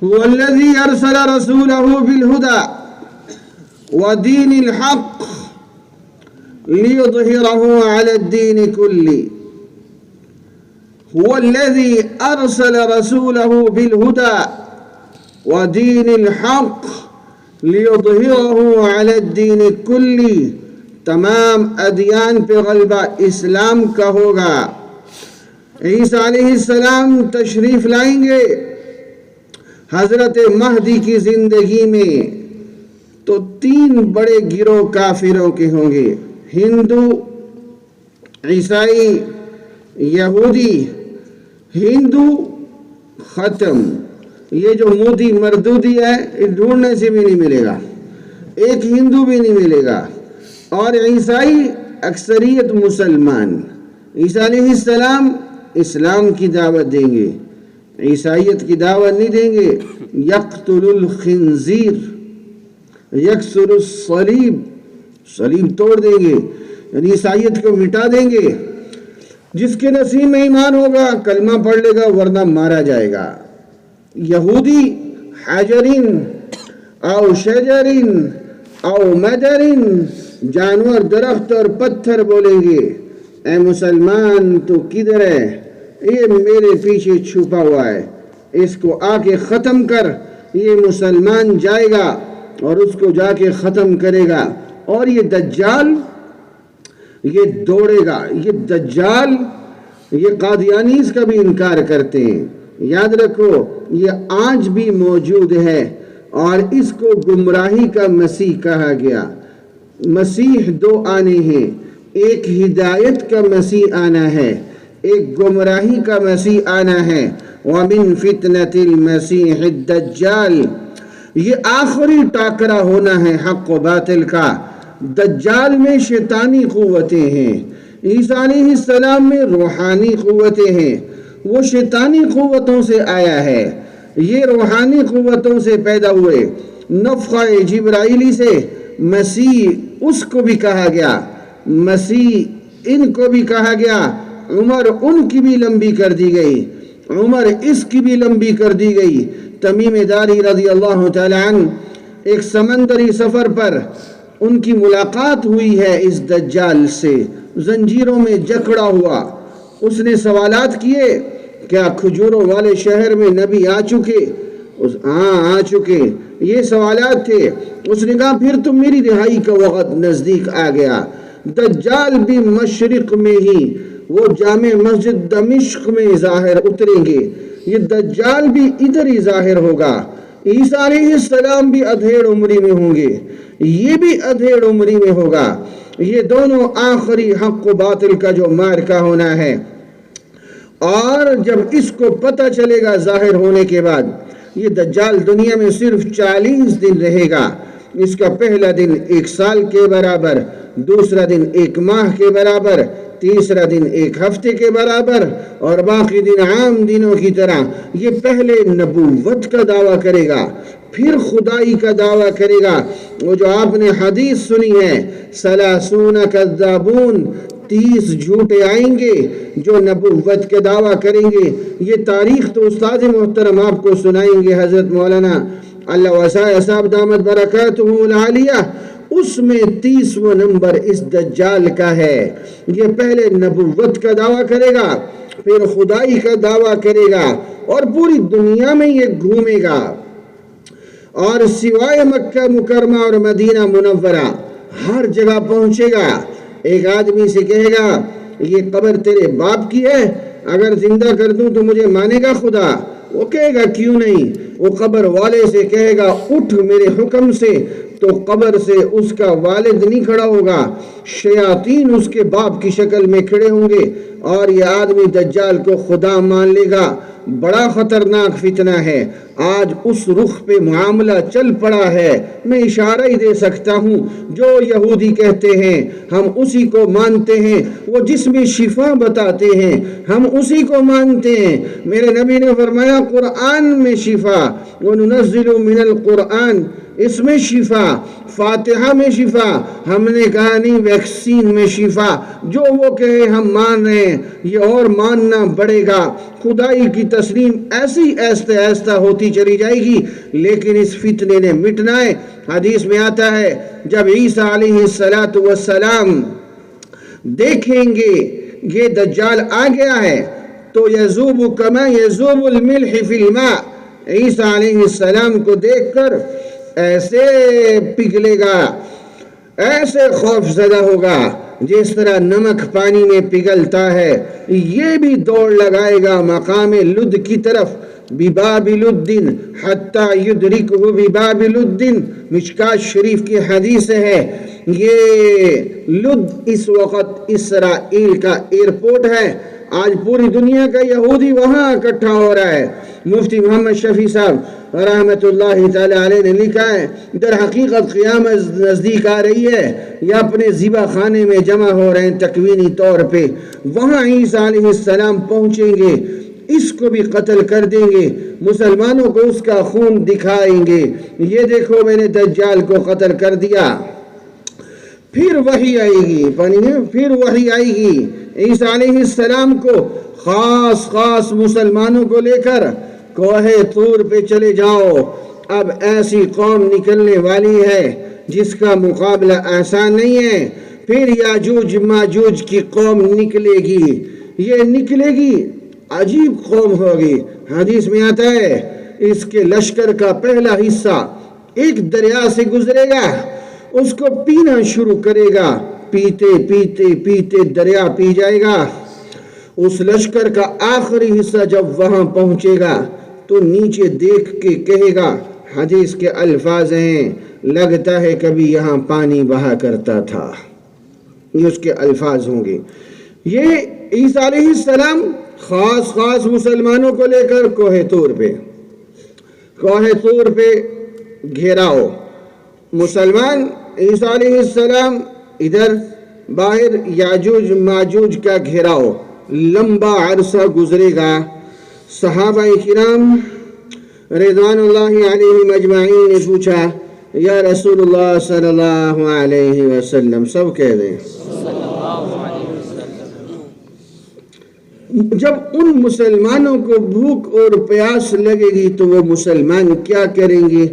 هو الذي ارسل رسوله بالهدى ودين الحق ليظهره على الدين كله۔ هو الذي ارسل رسوله بالهدى ودين الحق ليظهره على الدين كله، تمام ادیان پہ غلبہ اسلام کا ہوگا۔ عیسیٰ علیہ السلام تشریف لائیں گے حضرت مہدی کی زندگی میں، تو 3 بڑے گروہ کافروں کے ہوں گے، ہندو، عیسائی، یہودی۔ ہندو ختم، یہ جو مودی مردودی ہے ڈھونڈنے سے بھی نہیں ملے گا، ایک ہندو بھی نہیں ملے گا۔ اور عیسائی اکثریت مسلمان. عیسیٰ علیہ السلام اسلام کی دعوت دیں گے، عیسائیت کی دعوت نہیں دیں گے. یقتل الخنزیر یکسر الصلیب، صلیب توڑ دیں گے، یعنی عیسائیت کو مٹا دیں گے. جس کے نصیب میں ایمان ہوگا کلمہ پڑھ لے گا ورنہ مارا جائے گا. یہودی حجرین او شجرین او مدرین، جانور درخت اور پتھر بولیں گے اے مسلمان تو کدھر ہے؟ یہ میرے پیچھے چھپا ہوا ہے، اس کو آ کے ختم کر. یہ مسلمان جائے گا اور اس کو جا کے ختم کرے گا. اور یہ دجال یہ دوڑے گا. یہ دجال یہ قادیانی اس کا بھی انکار کرتے ہیں. یاد رکھو یہ آج بھی موجود ہے اور اس کو گمراہی کا مسیح کہا گیا. مسیح دو آنے ہیں، ایک ہدایت کا مسیح آنا ہے، ایک گمراہی کا مسیح آنا ہے. وَمِن فِتْنَةِ الْمَسِيحِ الدَّجَّالِ، یہ آخری ٹاکرا ہونا ہے حق و باطل کا. دجال میں شیطانی قوتیں ہیں، عیسیٰ علیہ السلام میں روحانی قوتیں ہیں. وہ شیطانی قوتوں سے آیا ہے، یہ روحانی قوتوں سے پیدا ہوئے. نفخہ جبرائیلی سے مسیح اس کو بھی کہا گیا، مسیح ان کو بھی کہا گیا. عمر ان کی بھی لمبی کر دی گئی، عمر اس کی بھی لمبی کر دی گئی. تمیم داری رضی اللہ تعالی عنہ ایک سمندری سفر پر ان کی ملاقات ہوئی ہے اس دجال سے، زنجیروں میں جکڑا ہوا. اس نے سوالات کیے، کیا کھجوروں والے شہر میں نبی آ چکے؟ ہاں آ چکے، یہ سوالات تھے. اس نے کہا پھر تو میری رہائی کا وقت نزدیک آ گیا. دجال بھی مشرق میں ہی، وہ جامع مسجد دمشق میں ظاہر اتریں گے. یہ دجال بھی ادھر ہی ظاہر ہوگا. عیسیٰ علیہ السلام بھی ادھیڑ عمری میں ہوں گے، یہ بھی ادھیڑ عمری میں ہوگا. یہ دونوں آخری حق و باطل کا جو معرکہ ہونا ہے. اور جب اس کو پتہ چلے گا ظاہر ہونے کے بعد، یہ دجال دنیا میں صرف 40 دن رہے گا. اس کا پہلا دن 1 سال کے برابر، دوسرا دن 1 ماہ کے برابر، تیسرا دن 1 ہفتے کے برابر، اور باقی دن عام دنوں کی طرح. یہ پہلے نبوت کا دعویٰ کرے گا، پھر خدائی کا دعویٰ کرے گا. وہ جو آپ نے حدیث سنی ہے 30 کذابون، 30 جھوٹے آئیں گے جو نبوت کے دعویٰ کریں گے. یہ تاریخ تو استاد محترم آپ کو سنائیں گے، حضرت مولانا اللہ وسائع صاحب دامت برکاتہم العالیہ. اس میں 30واں نمبر اس دجال کا ہے. یہ پہلے نبوت کا دعویٰ کرے گا، پھر خدائی کا دعویٰ کرے گا، اور پوری دنیا میں یہ گھومے گا. اور سوائے مکہ مکرمہ اور مدینہ منورہ ہر جگہ پہنچے گا. ایک آدمی سے کہے گا یہ قبر تیرے باپ کی ہے، اگر زندہ کر دوں تو مجھے مانے گا خدا؟ وہ کہے گا کیوں نہیں. وہ قبر والے سے کہے گا اٹھ میرے حکم سے، تو قبر سے اس کا والد نہیں کھڑا ہوگا، شیاطین اس کے باپ کی شکل میں کھڑے ہوں گے، اور یہ آدمی دجال کو خدا مان لے گا. بڑا خطرناک فتنہ ہے. آج اس رخ پہ معاملہ چل پڑا ہے. میں اشارہ ہی دے سکتا ہوں، جو یہودی کہتے ہیں ہم اسی کو مانتے ہیں، وہ جس میں شفا بتاتے ہیں ہم اسی کو مانتے ہیں. میرے نبی نے فرمایا قرآن میں شفا، وَنُنَزِّلُ مِنَ الْقُرْآنِ، اس میں شفا، فاتحہ میں شفا. ہم نے کہا نہیں ویکسین میں شفا. جو وہ کہے ہم مان رہے ہیں، یہ اور ماننا پڑے گا. خدائی کی تسلیم ایسی ایستے ایستا ہوتی چلی جائے گی، لیکن اس فتنے نے مٹنا ہے. حدیث میں آتا ہے جب عیسیٰ علیہ السلام دیکھیں گے یہ دجال آ گیا ہے تو یذوب کما یذوب الملح فی الماء، عیسیٰ علیہ السلام کو دیکھ کر ایسے پگھلے گا، ایسے خوف زدہ ہوگا جس طرح نمک پانی میں پگھلتا ہے. یہ بھی دوڑ لگائے گا مقام لد کی طرف. ببابل الدین حتی یدرکہ ببابل الدین، مشکات شریف کی حدیث ہے. یہ لد اس وقت اسرائیل کا ایئرپورٹ ہے. آج پوری دنیا کا یہودی وہاں اکٹھا ہو رہا ہے. مفتی محمد شفیع صاحب رحمت اللہ تعالی علیہ نے لکھا ہے در حقیقت قیامت نزدیک آ رہی ہے، یا اپنے ذبح خانے میں جمع ہو رہے ہیں تکوینی طور پہ. وہاں عیسیٰ علیہ السلام پہنچیں گے، اس کو بھی قتل کر دیں گے، مسلمانوں کو اس کا خون دکھائیں گے، یہ دیکھو میں نے دجال کو قتل کر دیا. پھر وحی آئے گی، پھر وحی آئے گی عیسیٰ علیہ السلام کو خاص مسلمانوں کو لے کر کوہ طور پہ چلے جاؤ. اب ایسی قوم نکلنے والی ہے جس کا مقابلہ آسان نہیں ہے. پھر یاجوج ماجوج کی قوم نکلے گی، یہ نکلے گی عجیب قوم ہوگی. حدیث میں آتا ہے اس کے لشکر کا پہلا حصہ ایک دریا سے گزرے گا، اس کو پینا شروع کرے گا، پیتے پیتے پیتے دریا پی جائے گا. اس لشکر کا آخری حصہ جب وہاں پہنچے گا تو نیچے دیکھ کے کہے گا، حدیث کے الفاظ ہیں، لگتا ہے کبھی یہاں پانی بہا کرتا تھا. یہ اس کے الفاظ ہوں گے. یہ عیسیٰ علیہ السلام خاص مسلمانوں کو لے کر کوہ طور پہ گھیراؤ. مسلمان عیسیٰ علیہ السلام ادھر باہر یاجوج ماجوج کا گھیراؤ. لمبا عرصہ گزرے گا. صحابہ کرام رضوان اللہ علیہم اجمعین نے پوچھا، یا رسول اللہ صلی اللہ علیہ وسلم، سب کہہ دیں جب ان مسلمانوں کو بھوک اور پیاس لگے گی تو وہ مسلمان کیا کریں گے؟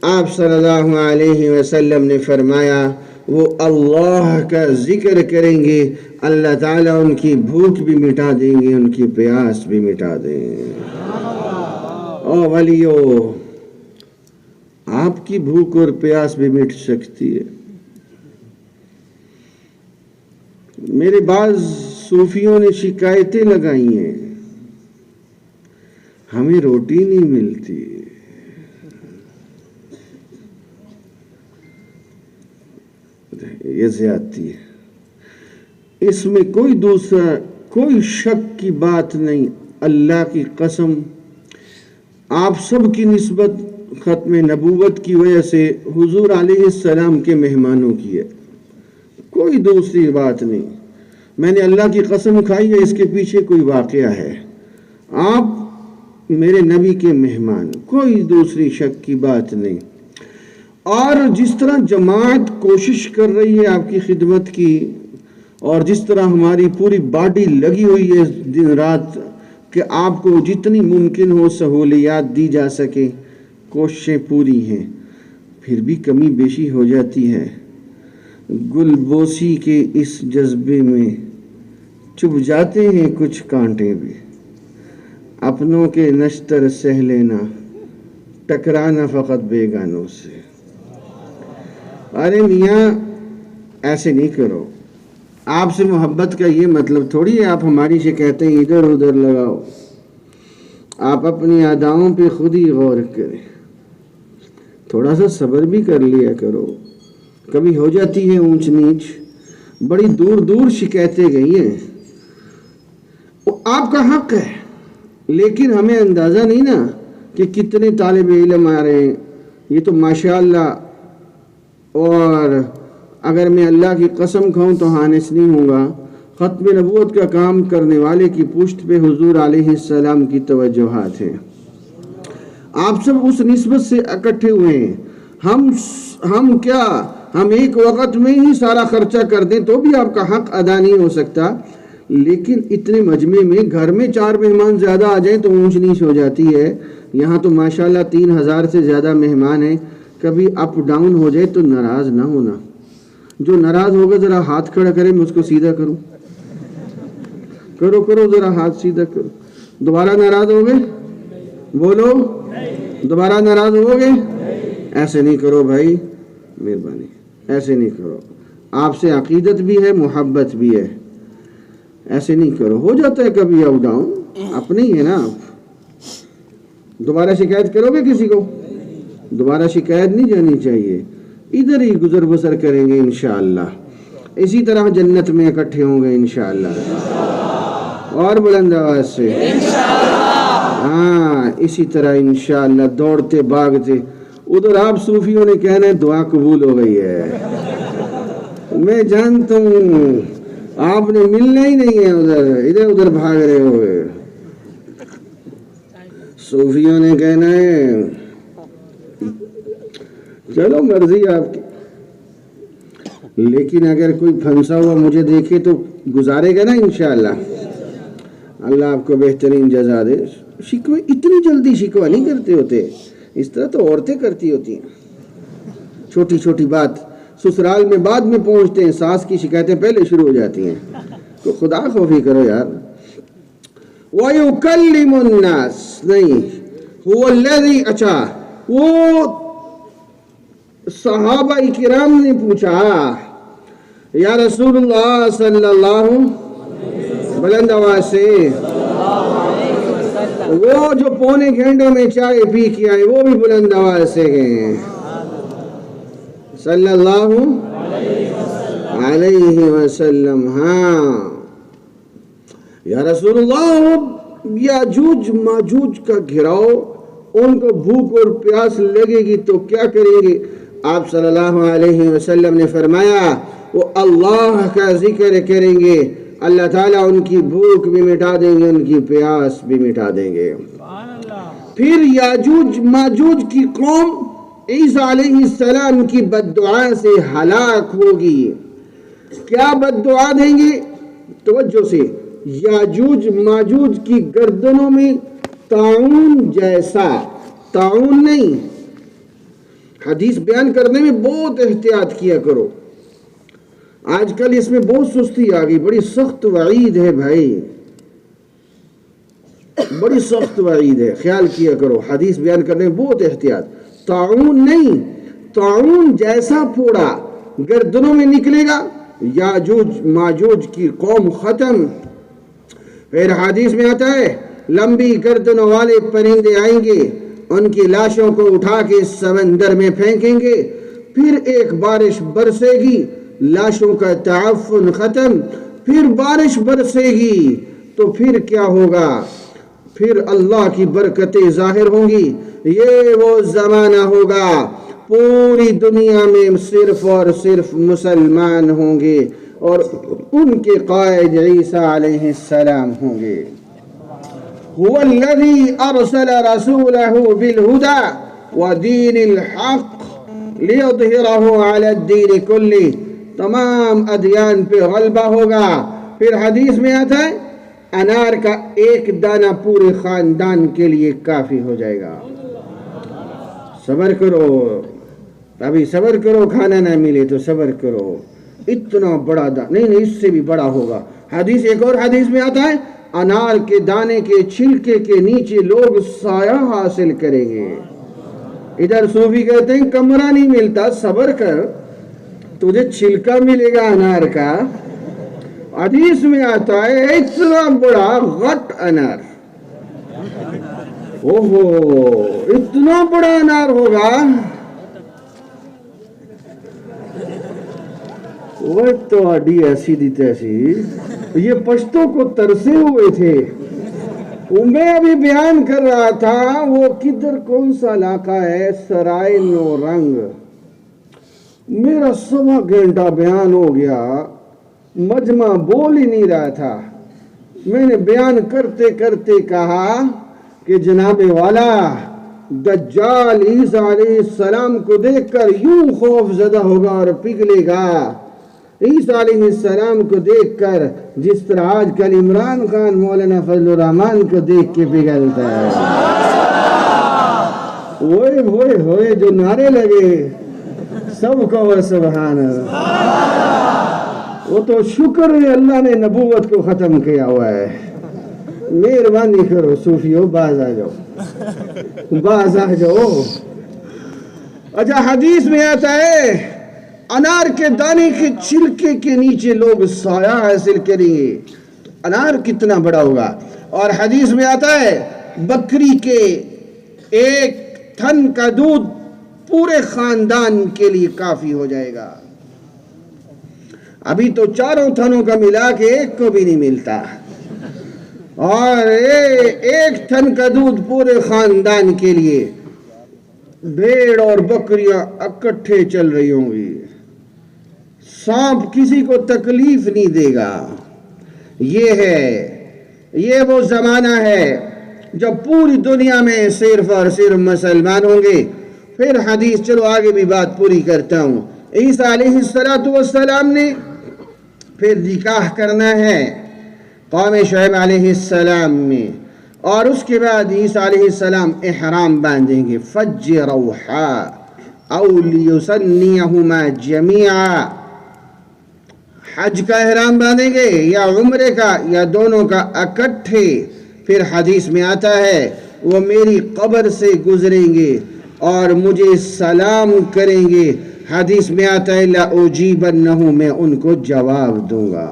آپ صلی اللہ علیہ وسلم نے فرمایا وہ اللہ کا ذکر کریں گے، اللہ تعالیٰ ان کی بھوک بھی مٹا دیں گے، ان کی پیاس بھی مٹا دیں گے. او ولیو، آپ کی بھوک اور پیاس بھی مٹ سکتی ہے. میرے بعض صوفیوں نے شکایتیں لگائی ہیں، ہمیں روٹی نہیں ملتی. یہ زیادتی ہے، اس میں کوئی شک کی بات نہیں. اللہ کی قسم، آپ سب کی نسبت ختم نبوت کی وجہ سے حضور علیہ السلام کے مہمانوں کی ہے، کوئی دوسری بات نہیں. میں نے اللہ کی قسم کھائی ہے، اس کے پیچھے کوئی واقعہ ہے. آپ میرے نبی کے مہمان، کوئی دوسری شک کی بات نہیں. اور جس طرح جماعت کوشش کر رہی ہے آپ کی خدمت کی، اور جس طرح ہماری پوری باڈی لگی ہوئی ہے دن رات کہ آپ کو جتنی ممکن ہو سہولیات دی جا سکے، کوششیں پوری ہیں. پھر بھی کمی بیشی ہو جاتی ہے. گل بوسی کے اس جذبے میں چبھ جاتے ہیں کچھ کانٹے بھی. اپنوں کے نشتر سہ لینا، ٹکرانا فقط بیگانوں سے. ارے میاں ایسے نہیں کرو. آپ سے محبت کا یہ مطلب تھوڑی ہے آپ ہماری شکایتیں ادھر ادھر لگاؤ. آپ اپنی اداؤں پہ خود ہی غور کریں، تھوڑا سا صبر بھی کر لیا کرو. کبھی ہو جاتی ہے اونچ نیچ، بڑی دور دور شکایتیں گئی ہیں، وہ آپ کا حق ہے. لیکن ہمیں اندازہ نہیں نا کہ کتنے طالب علم آ رہے ہیں. یہ تو ماشاءاللہ، اور اگر میں اللہ کی قسم کھاؤں تو ہانس نہیں ہوں گا، ختم نبوت کا کام کرنے والے کی پشت پہ حضور علیہ السلام کی توجہات ہیں. آپ سب اس نسبت سے اکٹھے ہوئے ہیں. ہم کیا، ہم ایک وقت میں ہی سارا خرچہ کر دیں تو بھی آپ کا حق ادا نہیں ہو سکتا. لیکن اتنے مجمع میں گھر میں 4 مہمان زیادہ آ جائیں تو اونچ نیچ ہو جاتی ہے. یہاں تو ماشاءاللہ 3000 سے زیادہ مہمان ہیں. کبھی اپ ڈاؤن ہو جائے تو ناراض نہ ہونا. جو ناراض ہوگا ذرا ہاتھ کھڑا کرے، میں اس کو سیدھا کروں. کرو ذرا ہاتھ سیدھا کرو. دوبارہ ناراض ہو گئے؟ بولو، دوبارہ ناراض ہو گئے؟ ایسے نہیں کرو بھائی، مہربانی ایسے نہیں کرو. آپ سے عقیدت بھی ہے، محبت بھی ہے. ایسے نہیں کرو. ہو جاتا ہے کبھی اپ ڈاؤن، اپنے ہی ہے نا. دوبارہ شکایت کرو گے کسی کو؟ دوبارہ شکایت نہیں جانی چاہیے. ادھر ہی گزر بسر کریں گے انشاءاللہ. اسی طرح جنت میں اکٹھے ہوں گے انشاءاللہ. اور بلند آواز سے ہاں اسی طرح انشاءاللہ دوڑتے بھاگتے ادھر آپ صوفیوں نے کہنا ہے دعا قبول ہو گئی ہے. میں جانتا ہوں آپ نے ملنا ہی نہیں ہے ادھر ادھر بھاگ رہے ہوئے. صوفیوں نے کہنا ہے چلو مرضی آپ کی، لیکن اگر کوئی پھنسا ہوا مجھے دیکھے تو گزارے گا نا انشاءاللہ. اللہ آپ کو بہترین جزا دے. شکوے اتنی جلدی شکوہ نہیں کرتے ہوتے، اس طرح تو عورتیں کرتی ہوتی ہیں. چھوٹی چھوٹی بات سسرال میں بعد میں پہنچتے ہیں، ساس کی شکایتیں پہلے شروع ہو جاتی ہیں. تو خدا خوفی کرو یار. وَيُكَلِّمُ النَّاسِ نہیں هُوَ الَّذِي اچھا وہ صحابہ کرام نے پوچھا یا رسول اللہ صلی اللہ بلند آواز سے وہ جو پونے گھنٹے میں چائے پی کے آئے وہ بھی بلند آواز سے گئے صلی اللہ علیہ وسلم. ہاں یا رسول اللہ یاجوج ماجوج کا گھراؤ، ان کو بھوک اور پیاس لگے گی تو کیا کریں گے؟ آپ صلی اللہ علیہ وسلم نے فرمایا وہ اللہ کا ذکر کریں گے، اللہ تعالیٰ ان کی بھوک بھی مٹا دیں گے، ان کی پیاس بھی مٹا دیں گے. پھر یاجوج ماجوج کی قوم عیسیٰ علیہ السلام کی بد دعا سے ہلاک ہوگی. کیا بد دعا دیں گے؟ توجہ سے، یاجوج ماجوج کی گردنوں میں طاعون جیسا، طاعون نہیں، حدیث بیان کرنے میں بہت احتیاط کیا کرو. آج کل اس میں بہت سستی آ گئی، بڑی سخت وعید ہے بھائی، بڑی سخت وعید ہے، خیال کیا کرو. حدیث بیان کرنے میں بہت احتیاط. طاعون نہیں، طاعون جیسا پھوڑا گردنوں میں نکلے گا، یاجوج ماجوج کی قوم ختم. پھر حدیث میں آتا ہے لمبی گردنوں والے پرندے آئیں گے، ان کی لاشوں کو اٹھا کے سمندر میں پھینکیں گے، پھر ایک بارش برسے گی، لاشوں کا تعفن ختم. پھر بارش برسے گی تو پھر کیا ہوگا؟ پھر اللہ کی برکتیں ظاہر ہوں گی. یہ وہ زمانہ ہوگا پوری دنیا میں صرف اور صرف مسلمان ہوں گے اور ان کے قائد عیسیٰ علیہ السلام ہوں گے. هو الذي أرسل رسوله بالهدى ودين الحق ليظهره على الدين كله. تمام ادیان پہ غلبہ ہوگا. پھر حدیث میں آتا ہے انار کا ایک دانہ پورے خاندان کے لیے کافی ہو جائے گا. صبر کرو، ابھی صبر کرو، کھانا نہ ملے تو صبر کرو. اتنا بڑا نہیں اس سے بھی بڑا ہوگا. حدیث ایک اور حدیث میں آتا ہے انار کے دانے کے چھلکے کے نیچے لوگ سایہ حاصل کریں گے. ادھر صوفی کہتے ہیں کمرہ نہیں ملتا، صبر کر تجھے چھلکا ملے گا انار کا. حدیث میں آتا ہے اتنا بڑا غٹ انار، اوہو اتنا بڑا انار ہوگا. وہ تو اڈی ایسی دی تیسی، یہ پشتوں کو ترسے ہوئے تھے. میں ابھی بیان کر رہا تھا وہ کدھر کون سا علاقہ ہے، سرائے نو رنگ. میرا 1.25 گھنٹہ بیان ہو گیا، مجمع بول ہی نہیں رہا تھا. میں نے بیان کرتے کرتے کہا کہ جناب والا دجال عیسیٰ علیہ السلام کو دیکھ کر یوں خوف زدہ ہوگا اور پگھلے گا، عیسیٰ علیہ السلام کو دیکھ کر جس طرح آج کل عمران خان مولانا فضل الرحمان کو دیکھ کے پگھلتا ہے. ہوئے ہوئے ہوئے جو نعرے لگے سب کو سبحان اللہ. وہ تو شکر ہے اللہ نے نبوت کو ختم کیا ہوا ہے. مہربانی کرو صوفیو باز آ جاؤ، باز آ جاؤ. اچھا حدیث میں آتا ہے انار کے دانے کے چھلکے کے نیچے لوگ سایہ حاصل کریں گے. انار کتنا بڑا ہوگا. اور حدیث میں آتا ہے بکری کے ایک تھن کا دودھ پورے خاندان کے لیے کافی ہو جائے گا. ابھی تو 4 تھنوں کا ملا کے ایک کو بھی نہیں ملتا. اور ایک تھن کا دودھ پورے خاندان کے لیے، بھیڑ اور بکریاں اکٹھے چل رہی ہوں گی، سانپ کسی کو تکلیف نہیں دے گا۔ یہ وہ زمانہ ہے جب پوری دنیا میں صرف اور صرف مسلمان ہوں گے۔ پھر حدیث، چلو آگے بھی بات پوری کرتا ہوں۔ عیسیٰ علیہ السلام نے پھر نکاح کرنا ہے قوم شعیب علیہ السلام میں، اور اس کے بعد عیسیٰ علیہ السلام احرام باندھیں گے، فج روحا او لیسنیہما جمیعا، حج کا احرام باندھیں گے یا عمرے کا یا دونوں کا اکٹھے۔ پھر حدیث میں آتا ہے وہ میری قبر سے گزریں گے اور مجھے سلام کریں گے۔ حدیث میں آتا ہے لأجیبنہ، میں ان کو جواب دوں گا۔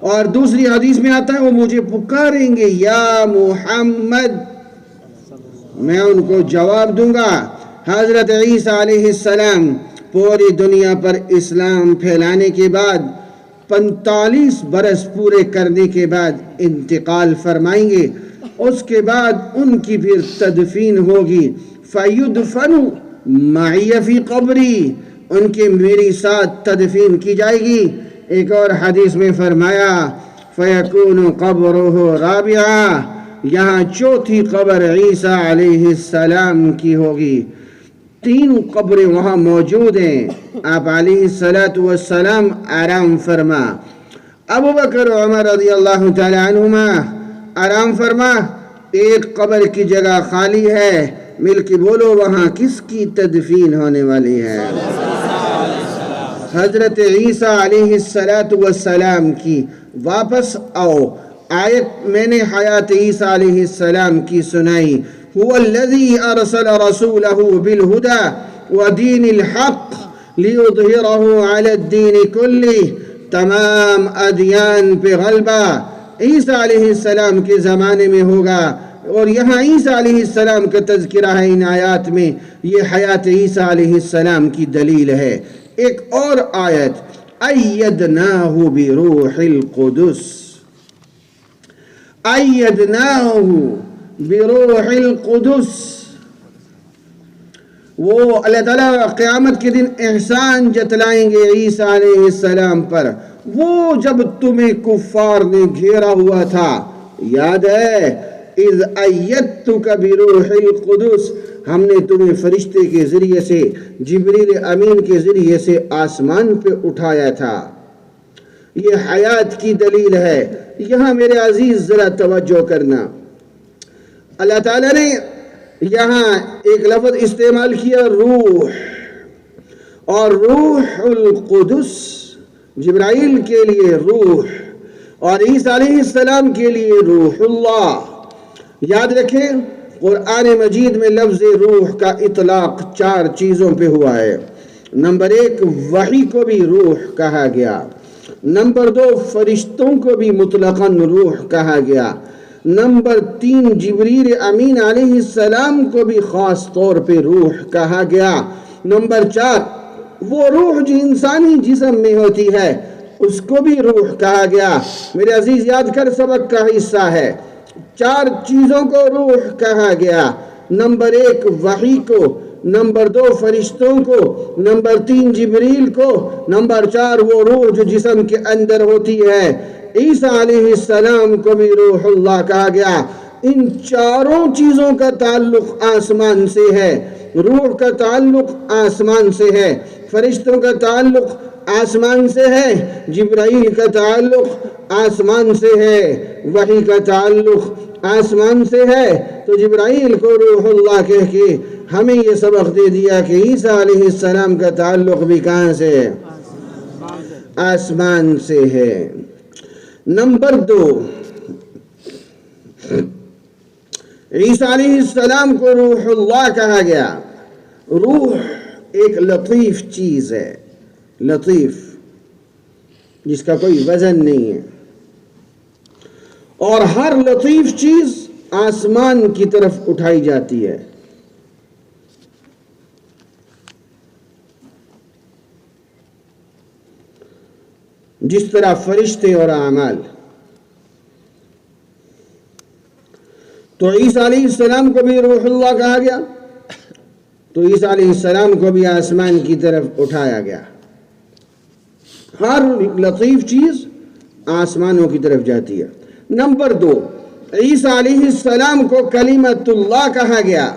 اور دوسری حدیث میں آتا ہے وہ مجھے پکاریں گے یا محمد، میں ان کو جواب دوں گا۔ حضرت عیسیٰ علیہ السلام پوری دنیا پر اسلام پھیلانے کے بعد 45 برس پورے کرنے کے بعد انتقال فرمائیں گے۔ اس کے بعد ان کی پھر تدفین ہوگی، فَيُدْفَنُ مَعِيَ فِي قَبْرِي، ان کے میری ساتھ تدفین کی جائے گی۔ ایک اور حدیث میں فرمایا فَيَكُونُ قَبْرُهُ رَابِعًا، یہاں چوتھی قبر عیسیٰ علیہ السلام کی ہوگی۔ 3 قبریں وہاں موجود ہیں۔ آپ علیہ السلام آرام فرما، ابو بکر عمر رضی اللہ تعالی عنہما آرام فرما، ایک قبر کی جگہ خالی ہے، مل کے بولو وہاں کس کی تدفین ہونے والی ہے؟ حضرت عیسیٰ علیہ السلام کی۔ واپس آؤ، آیت میں نے حیات عیسیٰ علیہ السلام کی سنائی، هو الذي أرسل رسوله بالهدى ودين الحق ليظهره على الدين كله، تمام ادیان پہ غلبہ عیسیٰ علیہ السلام کے زمانے میں ہوگا۔ اور یہاں عیسیٰ علیہ السلام کا تذکرہ ہے ان آیات میں، یہ حیات عیسیٰ علیہ السلام کی دلیل ہے۔ ایک اور آیت، ایدناہ بروح القدس، ایدناہ بروح القدس، وہ اللہ تعالیٰ قیامت کے دن احسان جتلائیں گے عیسیٰ علیہ السلام پر۔ وہ جب تمہیں کفار نے گھیرا ہوا تھا، یاد ہے، اذ ایدتک بروح القدس، ہم نے تمہیں فرشتے کے ذریعے سے، جبریل امین کے ذریعے سے آسمان پہ اٹھایا تھا۔ یہ حیات کی دلیل ہے۔ یہاں میرے عزیز ذرا توجہ کرنا، اللہ تعالیٰ نے یہاں ایک لفظ استعمال کیا روح، اور روح القدس جبرائیل کے لیے روح، اور عیسیٰ علیہ السلام کے لیے روح اللہ۔ یاد رکھیں قرآن مجید میں لفظ روح کا اطلاق 4 چیزوں پہ ہوا ہے۔ نمبر 1، وحی کو بھی روح کہا گیا۔ نمبر 2، فرشتوں کو بھی مطلقاً روح کہا گیا۔ نمبر 3، جبریل امین علیہ السلام کو بھی خاص طور پہ روح کہا گیا۔ نمبر 4، وہ روح جو انسانی جسم میں ہوتی ہے اس کو بھی روح کہا گیا۔ میرے عزیز یاد کر، سبق کا حصہ ہے، 4 چیزوں کو روح کہا گیا۔ نمبر 1 وحی کو، نمبر 2 فرشتوں کو، نمبر 3 جبریل کو، نمبر 4 وہ روح جو جسم کے اندر ہوتی ہے۔ عیسیٰ علیہ السلام کو بھی روح اللہ کہا گیا۔ ان 4 چیزوں کا تعلق آسمان سے ہے۔ روح کا تعلق آسمان سے ہے، فرشتوں کا تعلق آسمان سے ہے، جبرائیل کا تعلق آسمان سے ہے، وحی کا تعلق آسمان سے ہے۔ تو جبرائیل کو روح اللہ کہہ کے ہمیں یہ سبق دے دیا کہ عیسیٰ علیہ السلام کا تعلق بھی کہاں سے ہے؟ آسمان سے ہے۔ نمبر 2، عیسیٰ علیہ السلام کو روح اللہ کہا گیا۔ روح ایک لطیف چیز ہے، لطیف، جس کا کوئی وزن نہیں ہے، اور ہر لطیف چیز آسمان کی طرف اٹھائی جاتی ہے۔ جس طرح فرشتے اور اعمال، تو عیسیٰ علیہ السلام کو بھی روح اللہ کہا گیا، تو عیسیٰ علیہ السلام کو بھی آسمان کی طرف اٹھایا گیا۔ ہر لطیف چیز آسمانوں کی طرف جاتی ہے۔ نمبر 2، عیسیٰ علیہ السلام کو کلمۃ اللہ کہا گیا،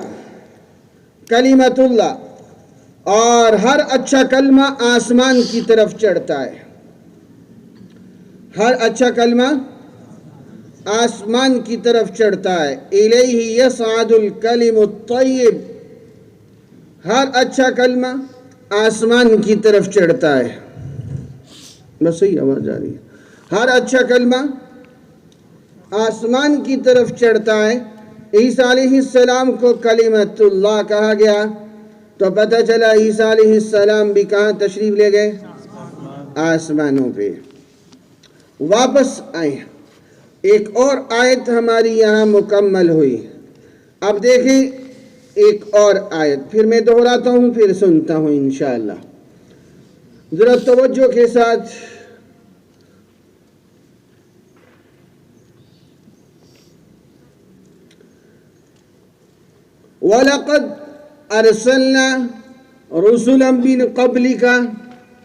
کلمۃ اللہ، اور ہر اچھا کلمہ آسمان کی طرف چڑھتا ہے، ہر اچھا کلمہ آسمان کی طرف چڑھتا ہے۔ الیہ یصعد الکلم الطیب، ہر اچھا کلمہ آسمان کی طرف چڑھتا ہے۔ بس صحیح آواز جا رہی ہے۔ ہر اچھا کلمہ آسمان کی طرف چڑھتا ہے۔ عیسیٰ علیہ السلام کو کلمۃ اللہ کہا گیا، تو پتہ چلا عیسیٰ علیہ السلام بھی کہاں تشریف لے گئے؟ آسمانوں پہ۔ واپس آئیں، ایک اور آیت ہماری یہاں مکمل ہوئی۔ اب دیکھیں ایک اور آیت، پھر میں دہراتا ہوں پھر سنتا ہوں انشاءاللہ، ذرا توجہ کے ساتھ۔ وَلَقَدْ أَرْسَلْنَا رُسُلًا مِّن قَبْلِكَ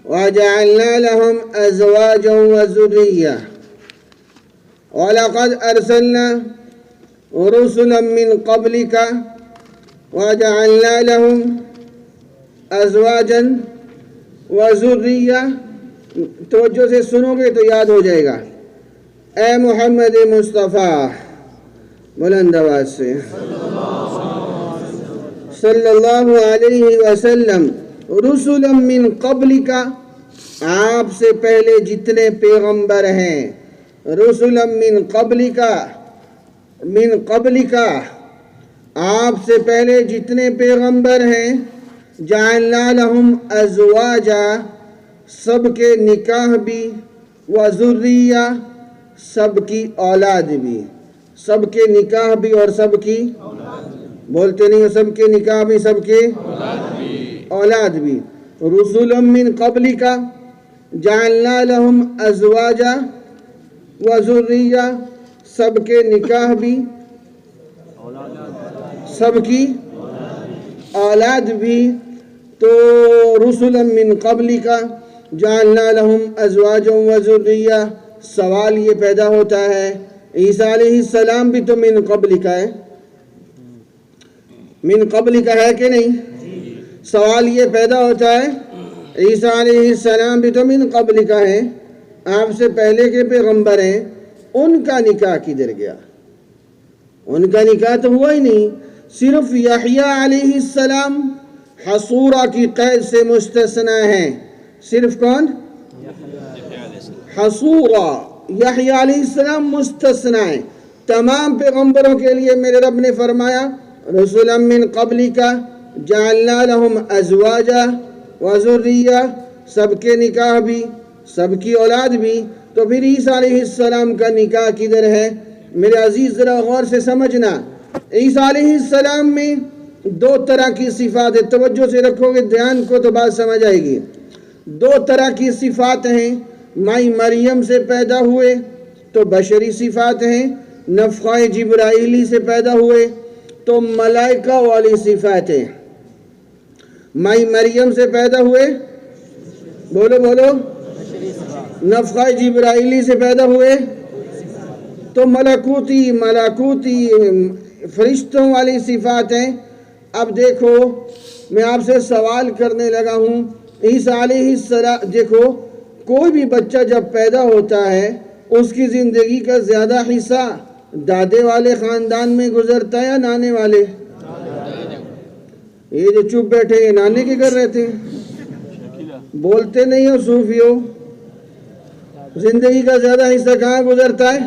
وَجَعَلْنَا لَهُمْ أَزْوَاجًا وَذُرِّيَّةً وَلَقَدْ أَرْسَلْنَا رُسُلًا مِّن قَبْلِكَ وَجَعَلْنَا لَهُمْ أَزْوَاجًا وَذُرِّيَّةً۔ توجہ سے سنو گے تو یاد ہو جائے گا۔ اے محمد مصطفیٰ، بلند آواز سے صلی اللہ علیہ وسلم، رسلا من قبلک، آپ سے پہلے جتنے پیغمبر ہیں، رسلا من قبلک، من قبلک، آپ سے پہلے جتنے پیغمبر ہیں، جعلنا لہم ازواجا، سب کے نکاح بھی، وذریہ، سب کی اولاد بھی، سب کے نکاح بھی اور سب کی بولتے نہیں ہو، سب کے نکاح بھی سب کے اولاد بھی۔ رسلا من قبلک جعلنا لہم ازواجا وذریہ، سب کے نکاح بھی، سب کی اولاد بھی۔ تو رسلا من قبلک جعلنا لہم ازواجا وذریہ، سوال یہ پیدا ہوتا ہے عیسیٰ علیہ السلام بھی تو من قبلک ہے، من قبل کا ہے کہ نہیں؟ سوال یہ پیدا ہوتا ہے عیسیٰ علیہ السلام بھی تو من قبل کا ہے، آپ سے پہلے کے پیغمبر ہیں، ان کا نکاح کدھر گیا؟ ان کا نکاح تو ہوا ہی نہیں۔ صرف یحییٰ علیہ السلام حصورہ کی قید سے مستثنی ہیں۔ صرف کون؟ حصورہ، یحییٰ علیہ السلام مستثنی ہیں۔ تمام پیغمبروں کے لیے میرے رب نے فرمایا رسلا من قبلک جعلنا لہم ازواجا وذریہ، سب کے نکاح بھی، سب کی اولاد بھی۔ تو پھر عیسیٰ علیہ السلام کا نکاح کدھر ہے؟ میرے عزیز ذرا غور سے سمجھنا، عیسیٰ علیہ السلام میں دو طرح کی صفات ہیں، توجہ سے رکھو گے دھیان کو تو بات سمجھ آئے گی۔ دو طرح کی صفات ہیں، مائی مریم سے پیدا ہوئے تو بشری صفات ہیں، نفخہ جبرائیلی سے پیدا ہوئے تو ملائکہ والی صفات ہیں۔ مائی مریم سے پیدا ہوئے، بولو بولو، نفخہ جبرائیلی سے پیدا ہوئے تو ملکوتی فرشتوں والی صفات ہیں۔ اب دیکھو میں آپ سے سوال کرنے لگا ہوں، عیسیٰ علیہ السلام، دیکھو کوئی بھی بچہ جب پیدا ہوتا ہے اس کی زندگی کا زیادہ حصہ دادے والے خاندان میں گزرتا ہے یا نانے والے؟ یہ جو چپ بیٹھے یہ نانے کے گھر رہتے ہیں، بولتے نہیں ہو صوفیو، زندگی کا زیادہ حصہ کہاں گزرتا ہے؟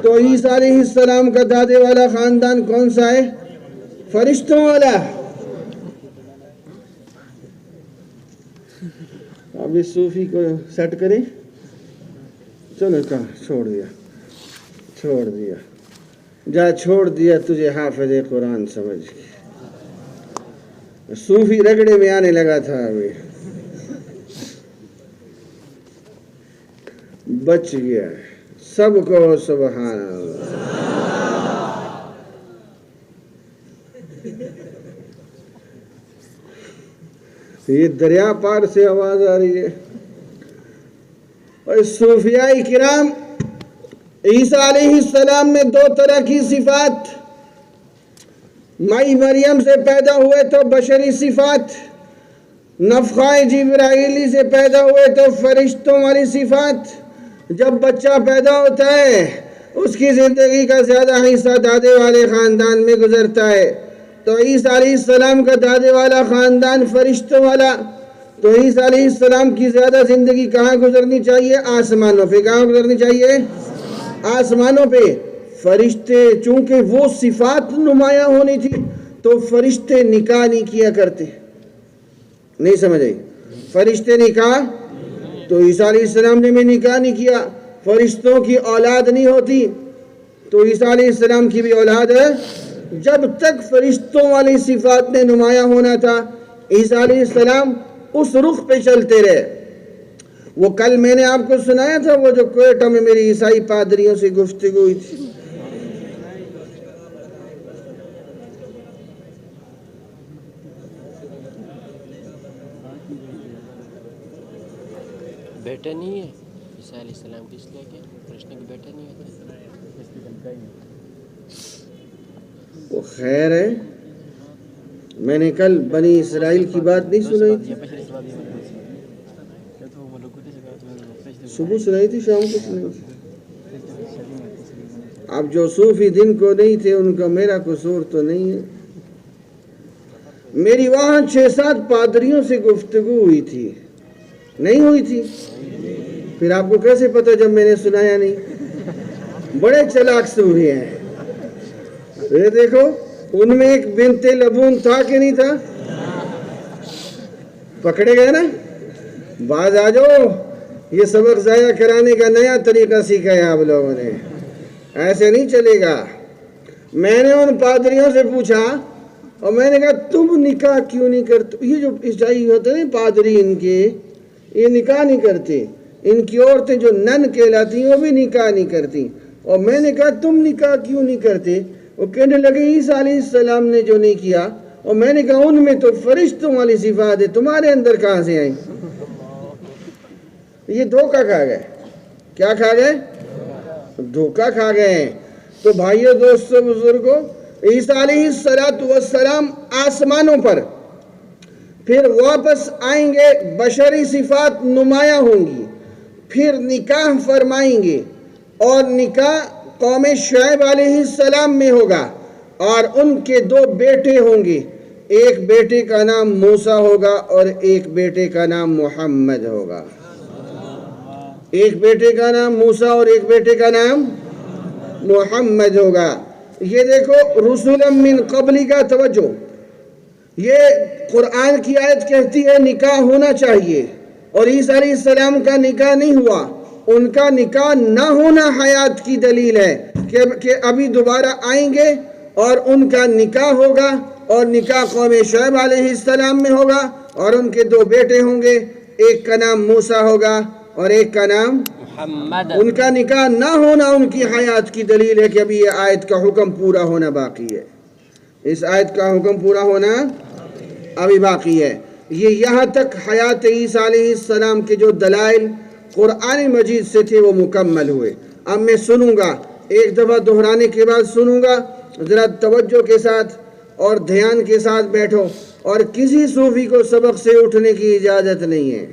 تو عیسیٰ علیہ السلام کا دادے والا خاندان کون سا ہے؟ فرشتوں والا۔ اب اس صوفی کو سیٹ کریں، چلو کہا چھوڑ دیا جا، چھوڑ دیا تجھے حافظ قرآن سمجھ کے۔ صوفی رگڑے میں آنے لگا تھا، ابھی بچ گیا۔ سب کو سبحان اللہ۔ یہ دریا پار سے آواز آ رہی ہے. اور صوفیاء کرام عیسیٰ علیہ السلام میں دو طرح کی صفات، مائی مریم سے پیدا ہوئے تو بشری صفات، نفخہ جبرائیلی سے پیدا ہوئے تو فرشتوں والی صفات. جب بچہ پیدا ہوتا ہے اس کی زندگی کا زیادہ حصہ دادے والے خاندان میں گزرتا ہے. تو عیسیٰ علیہ السلام کا دادے والا خاندان فرشتوں والا، تو عیسیٰ علیہ السلام کی زیادہ زندگی کہاں گزرنی چاہیے؟ آسمانوں پہ. کہاں گزرنی چاہیے؟ آسمانوں پہ. فرشتے چونکہ وہ صفات نمایاں ہونی تھی تو فرشتے نکاح نہیں کیا کرتے. نہیں سمجھ آئی؟ فرشتے نکاح، تو عیسیٰ علیہ السلام نے بھی نکاح نہیں کیا. فرشتوں کی اولاد نہیں ہوتی تو عیسیٰ علیہ السلام کی بھی اولاد ہے. جب تک فرشتوں والی صفات نے نمایاں ہونا تھا عیسیٰ علیہ السلام اس رخ پہ چلتے رہے. وہ کل میں نے آپ کو سنایا تھا وہ جو کوئٹہ میں میری عیسائی پادریوں سے گفتگو ہوئی تھی. بیٹا نہیں ہے عیسیٰ علیہ السلام کی، اس لیے کہ کرشن کے بیٹا نہیں ہوتا. وہ خیر ہے، میں نے کل بنی اسرائیل کی بات نہیں سنائی تھی، صبح سنائی تھی، شام کو سنائی تھی. اب جو صوفی دن کو نہیں تھے ان کا میرا قصور تو نہیں ہے. میری وہاں 6-7 پادریوں سے گفتگو ہوئی تھی. نہیں ہوئی تھی؟ پھر آپ کو کیسے پتا جب میں نے سنایا نہیں؟ بڑے چلاک صوفی ہیں. یہ دیکھو ان میں ایک بنت لبون تھا کہ نہیں تھا؟ پکڑے گئے نا. باز آ جاؤ، یہ سبق ضائع کرانے کا نیا طریقہ سیکھا ہے آپ لوگوں نے، ایسے نہیں چلے گا. میں نے ان پادریوں سے پوچھا اور میں نے کہا تم نکاح کیوں نہیں کرتے؟ یہ جو عیسائی ہوتے ہیں پادری ان کے، یہ نکاح نہیں کرتے. ان کی عورتیں جو نن کہلاتی ہیں وہ بھی نکاح نہیں کرتی. اور میں نے کہا تم نکاح کیوں نہیں کرتے؟ وہ کہنے لگے عیسیٰ علیہ السلام نے جو نہیں کیا. اور میں نے کہا ان میں تو فرشتوں والی صفات ہے، تمہارے اندر کہاں سے آئیں؟ یہ دھوکہ کھا گئے. کیا کھا گئے؟ دھوکہ کھا گئے ہیں. تو بھائیو، دوستو، بزرگوں، عیسیٰ علیہ السلام آسمانوں پر، پھر واپس آئیں گے، بشری صفات نمایاں ہوں گی، پھر نکاح فرمائیں گے. اور نکاح قوم شعیب علیہ السلام میں ہوگا اور ان کے 2 بیٹے ہوں گے. ایک بیٹے کا نام موسیٰ ہوگا اور ایک بیٹے کا نام محمد ہوگا. ایک بیٹے کا نام موسیٰ اور ایک بیٹے کا نام محمد ہوگا. یہ دیکھو رسولا من قبلی کا توجہ. یہ قرآن کی آیت کہتی ہے نکاح ہونا چاہیے، اور عیسیٰ علیہ السلام کا نکاح نہیں ہوا. ان کا نکاح نہ ہونا حیات کی دلیل ہے کہ ابھی دوبارہ آئیں گے اور ان کا نکاح ہوگا، اور نکاح قوم شعیب علیہ السلام میں ہوگا، اور ان کے 2 بیٹے ہوں گے. ایک کا نام موسیٰ ہوگا اور ایک کا نام محمد. ان کا نکاح نہ ہونا ان کی حیات کی دلیل ہے کہ ابھی یہ آیت کا حکم پورا ہونا باقی ہے. اس آیت کا حکم پورا ہونا ابھی باقی ہے. یہ یہاں تک حیات عیسیٰ علیہ السلام کے جو دلائل قرآن مجید سے تھے وہ مکمل ہوئے. اب میں سنوں گا، ایک دفعہ دہرانے کے بعد سنوں گا، ذرا توجہ کے ساتھ اور دھیان کے ساتھ بیٹھو. اور کسی صوفی کو سبق سے اٹھنے کی اجازت نہیں ہے.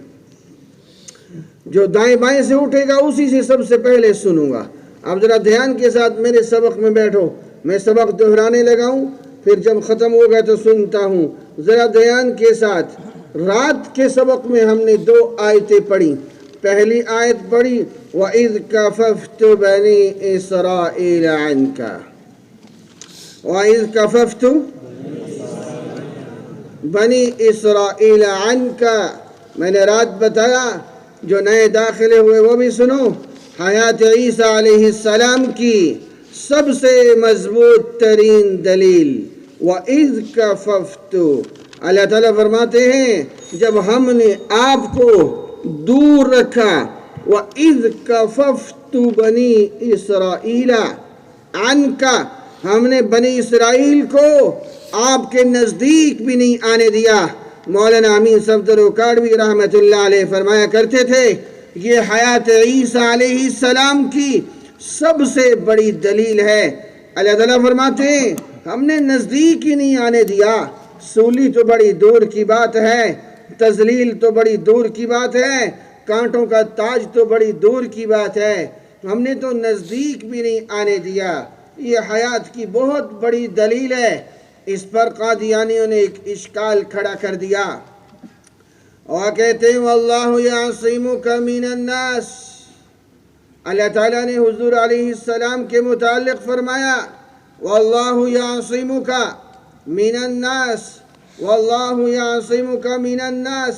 جو دائیں بائیں سے اٹھے گا اسی سے سب سے پہلے سنوں گا. اب ذرا دھیان کے ساتھ میرے سبق میں بیٹھو. میں سبق دہرانے لگا ہوں، پھر جب ختم ہوگا تو سنتا ہوں. ذرا دھیان کے ساتھ. رات کے سبق میں ہم نے 2 آیتیں پڑھی. پہلی آیت پڑھی وَإِذْ كَفَفْتُ بَنِي إِسْرَائِيلَ عَنْكَ. وَإِذْ كَفَفْتُ بنی اسرائیل عنک. میں نے رات بتایا، جو نئے داخلے ہوئے وہ بھی سنو. حیات عیسیٰ علیہ السلام کی سب سے مضبوط ترین دلیل وَإِذْ كَفَفْتُ. اللہ تعالیٰ فرماتے ہیں جب ہم نے آپ کو دور رکھا، وَإِذْ كَفَفْتُ بَنِي إِسْرَائِيلَ عَنْكَ، ہم نے بنی اسرائیل کو آپ کے نزدیک بھی نہیں آنے دیا. مولانا امین صفدر اکاڑوی رحمۃ اللہ علیہ فرمایا کرتے تھے یہ حیات عیسیٰ علیہ السلام کی سب سے بڑی دلیل ہے۔ اللہ تعالیٰ فرماتے ہیں ہم نے نزدیک ہی نہیں آنے دیا، سولی تو بڑی دور کی بات ہے، تذلیل تو بڑی دور کی بات ہے، کانٹوں کا تاج تو بڑی دور کی بات ہے، ہم نے تو نزدیک بھی نہیں آنے دیا۔ یہ حیات کی بہت بڑی دلیل ہے۔ اس پر قادیانیوں نے ایک اشکال کھڑا کر دیا اور کہتے ہیں واللہ یعصمک من الناس۔ اللہ تعالیٰ نے حضور علیہ السلام کے متعلق فرمایا واللہ یعصمک من الناس، واللہ یعصمک من الناس۔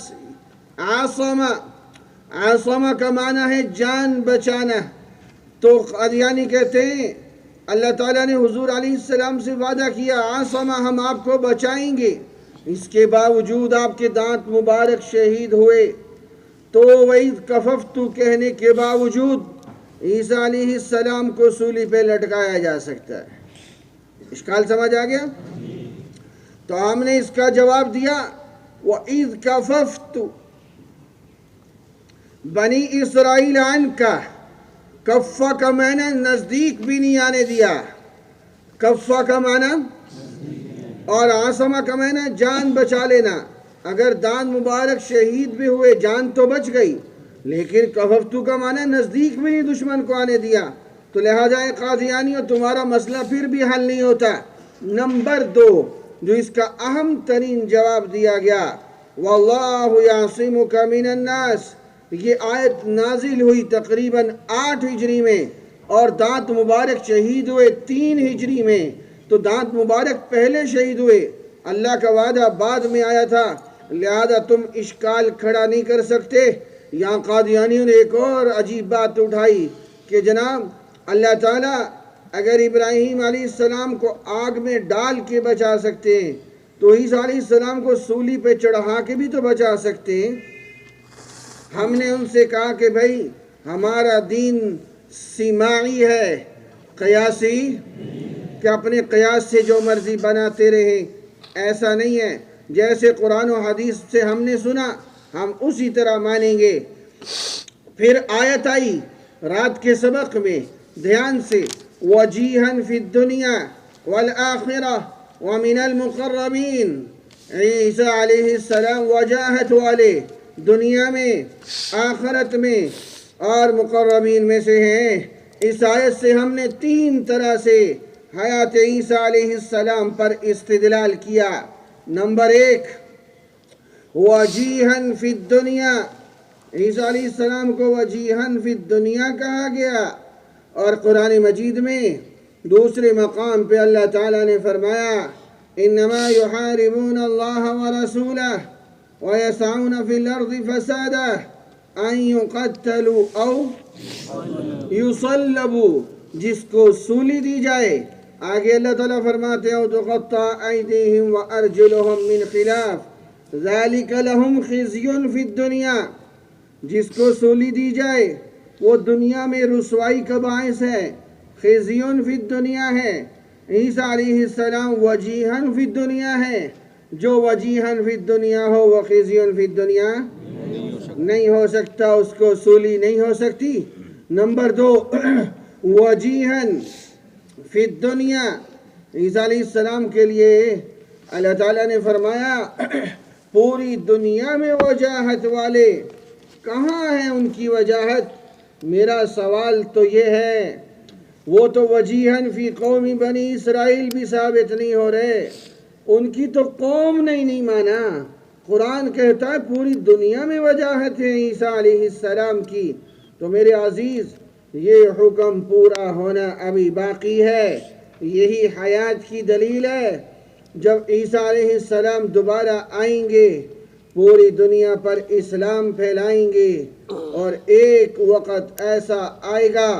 عاصمہ کا معنی ہے جان بچانا۔ تو قادیانی کہتے ہیں اللہ تعالیٰ نے حضور علیہ السلام سے وعدہ کیا عاصمہ ہم آپ کو بچائیں گے، اس کے باوجود آپ کے دانت مبارک شہید ہوئے۔ تو وَإِذْ كَفَفْتُ کہنے کے باوجود عیسیٰ علیہ السلام کو سولی پہ لٹکایا جا سکتا ہے۔ اشکال سمجھ آ گیا؟ تو ہم نے اس کا جواب دیا وَإِذْ كَفَفْتُ بنی اسرائیل عنکا، کفہ کا معنی نزدیک بھی نہیں آنے دیا، کفہ کا معنی، اور عاصمہ کا معنی جان بچا لینا۔ اگر دان مبارک شہید بھی ہوئے جان تو بچ گئی، لیکن کففتو کا معنی نزدیک بھی نہیں دشمن کو آنے دیا۔ تو لہٰذا قادیانیوں تمہارا مسئلہ پھر بھی حل نہیں ہوتا۔ نمبر 2 جو اس کا اہم ترین جواب دیا گیا واللہ یعصمک من الناس، یہ آیت نازل ہوئی تقریباً 8 ہجری میں اور دانت مبارک شہید ہوئے 3 ہجری میں۔ تو دانت مبارک پہلے شہید ہوئے، اللہ کا وعدہ بعد میں آیا تھا، لہذا تم اشکال کھڑا نہیں کر سکتے۔ یہاں قادیانیوں نے ایک اور عجیب بات اٹھائی کہ جناب اللہ تعالیٰ اگر ابراہیم علیہ السلام کو آگ میں ڈال کے بچا سکتے ہیں تو عیسیٰ علیہ السلام کو سولی پہ چڑھا کے بھی تو بچا سکتے ہیں۔ ہم نے ان سے کہا کہ بھائی ہمارا دین سماعی ہے، قیاسی، کہ اپنے قیاس سے جو مرضی بناتے رہیں، ایسا نہیں ہے۔ جیسے قرآن و حدیث سے ہم نے سنا ہم اسی طرح مانیں گے۔ پھر آیت آئی رات کے سبق میں، دھیان سے، وَجِيهًا فِي الدُّنْيَا وَالْآخِرَةِ وَمِنَ الْمُقَرَّبِينَ، عیسیٰ علیہ السلام وجاہت والے دنیا میں، آخرت میں اور مقربین میں سے ہیں۔ اس آیت سے ہم نے 3 طرح سے حیات عیسیٰ علیہ السلام پر استدلال کیا۔ نمبر 1 وجیہن فی الدنیا، عیسیٰ علیہ السلام کو وجیہن فی الدنیا کہا گیا، اور قرآن مجید میں دوسرے مقام پہ اللہ تعالیٰ نے فرمایا انما یحاربون اللہ ورسولہ وَيَسْعَوْنَ فِي الْأَرْضِ فَسَادًا أَن يُقَتَّلُوا أَوْ يُصَلَّبُوا، جس کو سولی دی جائے۔ آگے اللہ تعالیٰ فرماتے ہیں أَوْ تُقَطَّعَ أَيْدِيهِمْ وَأَرْجُلُهُم مِّنْ خِلَافٍ ذَلِكَ لَهُمْ خِزْيٌ فِي الدُّنْيَا، جس کو سولی دی جائے وہ دنیا میں رسوائی کا باعث ہے، خزیٌ فی الدنیا ہے۔ عیسیٰ علیہ السلام وجیہن فی الدنیا ہے، جو وجیہن فی الدنیا ہو وہ خزیٌ فی الدنیا نہیں ہو سکتا، اس کو سولی نہیں ہو سکتی۔ نمبر 2 وجیہن فی الدنیا، عیسیٰ علیہ السلام کے لیے اللہ تعالیٰ نے فرمایا پوری دنیا میں وجاہت والے، کہاں ہیں ان کی وجاہت؟ میرا سوال تو یہ ہے وہ تو وجیہن فی قوم بنی اسرائیل بھی ثابت نہیں ہو رہے، ان کی تو قوم نے ہی نہیں مانا۔ قرآن کہتا ہے پوری دنیا میں وجاہت ہے عیسیٰ علیہ السلام کی۔ تو میرے عزیز یہ حکم پورا ہونا ابھی باقی ہے، یہی حیات کی دلیل ہے۔ جب عیسیٰ علیہ السلام دوبارہ آئیں گے پوری دنیا پر اسلام پھیلائیں گے، اور ایک وقت ایسا آئے گا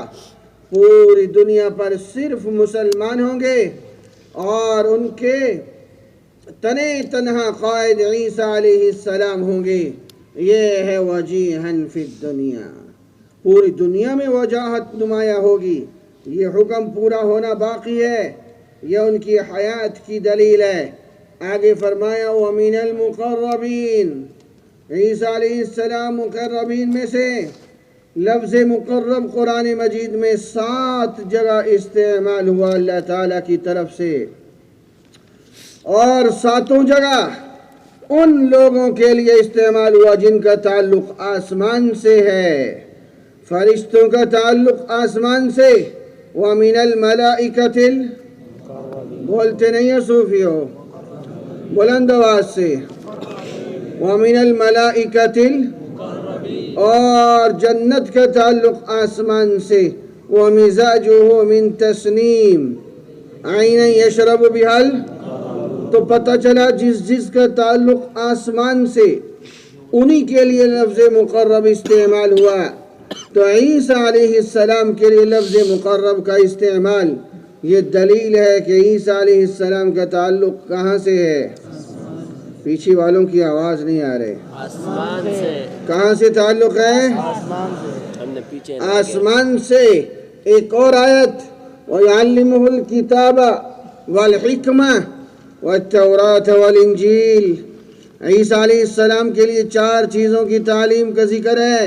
پوری دنیا پر صرف مسلمان ہوں گے اور ان کے تنہا قائد عیسیٰ علیہ السلام ہوں گے۔ یہ ہے وجیہن فی الدنیا، پوری دنیا میں وجاہت نمایاں ہوگی۔ یہ حکم پورا ہونا باقی ہے، یہ ان کی حیات کی دلیل ہے۔ آگے فرمایا وَمِنَ الْمُقَرَّبِينَ، عیسیٰ علیہ السلام مقربین میں سے۔ لفظ مقرب قرآن مجید میں 7 جگہ استعمال ہوا اللہ تعالیٰ کی طرف سے، اور 7 جگہ ان لوگوں کے لیے استعمال ہوا جن کا تعلق آسمان سے ہے، فرشتوں کا تعلق آسمان سے۔ وَمِنَ الْمَلَائِكَةِ، بولتے نہیں ہیں صوفیوں، بلند آواز سے، وَمِنَ الْمَلَائِكَةِ، اور جنت کا تعلق آسمان سے۔ وَمِزَاجُهُ مِن تَسْنِيمٍ عَيْنًا يَشْرَبُ بِهَا، تو پتہ چلا جس کا تعلق آسمان سے انہی کے لیے لفظ مقرب استعمال ہوا۔ تو عیسیٰ علیہ السلام کے لیے لفظ مقرب کا استعمال یہ دلیل ہے کہ عیسیٰ علیہ السلام کا تعلق کہاں سے ہے؟ پیچھے والوں کی آواز نہیں آ رہی، آسمان سے۔ کہاں سے تعلق ہے؟ ہم نے پیچھے آسمان سے۔ ایک اور آیت وَيَعَلِّمُهُ الْكِتَابَ وَالْحِكْمَةَ وَالتَّوْرَاةَ وَالْإِنْجِيلَ، عیسیٰ علیہ السلام کے لیے 4 چیزوں کی تعلیم کا ذکر ہے۔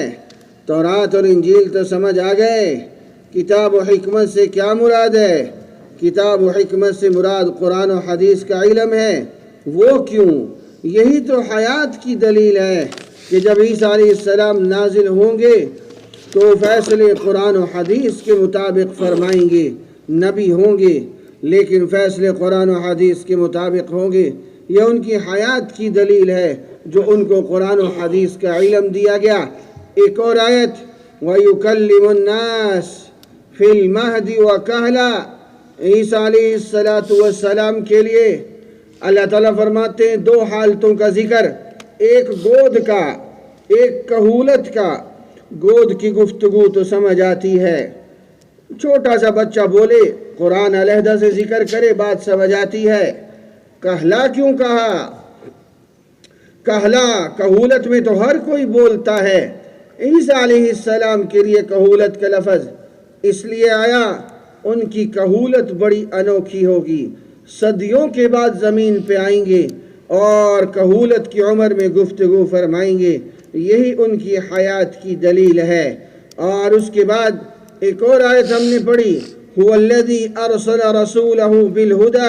تورات اور انجیل تو سمجھ آ گئے، کتاب و حکمت سے کیا مراد ہے؟ کتاب و حکمت سے مراد قرآن و حدیث کا علم ہے۔ وہ کیوں؟ یہی تو حیات کی دلیل ہے کہ جب عیسیٰ علیہ السلام نازل ہوں گے تو فیصلے قرآن و حدیث کے مطابق فرمائیں گے۔ نبی ہوں گے لیکن فیصلے قرآن و حدیث کے مطابق ہوں گے۔ یہ ان کی حیات کی دلیل ہے جو ان کو قرآن و حدیث کا علم دیا گیا۔ ایک اور آیت وَيُكَلِّمُ النَّاسِ فِي الْمَهْدِ وَكَهْلًا، عیسیٰ علیہ السلام کے لیے اللہ تعالیٰ فرماتے ہیں 2 حالتوں کا ذکر، ایک گود کا، ایک کہولت کا۔ گود کی گفتگو تو سمجھ آتی ہے، چھوٹا سا بچہ بولے، قرآن علیحدہ سے ذکر کرے، بات سمجھ آتی ہے۔ کہلا کیوں کہا؟ کہلا، کہولت میں تو ہر کوئی بولتا ہے، عیسیٰ علیہ السلام کے لیے کہولت کا لفظ اس لیے آیا ان کی کہولت بڑی انوکھی ہوگی، صدیوں کے بعد زمین پہ آئیں گے اور کہولت کی عمر میں گفتگو فرمائیں گے، یہی ان کی حیات کی دلیل ہے۔ اور اس کے بعد ایک اور آیت ہم نے پڑھی هو الذی ارسل رسولہ بالہدی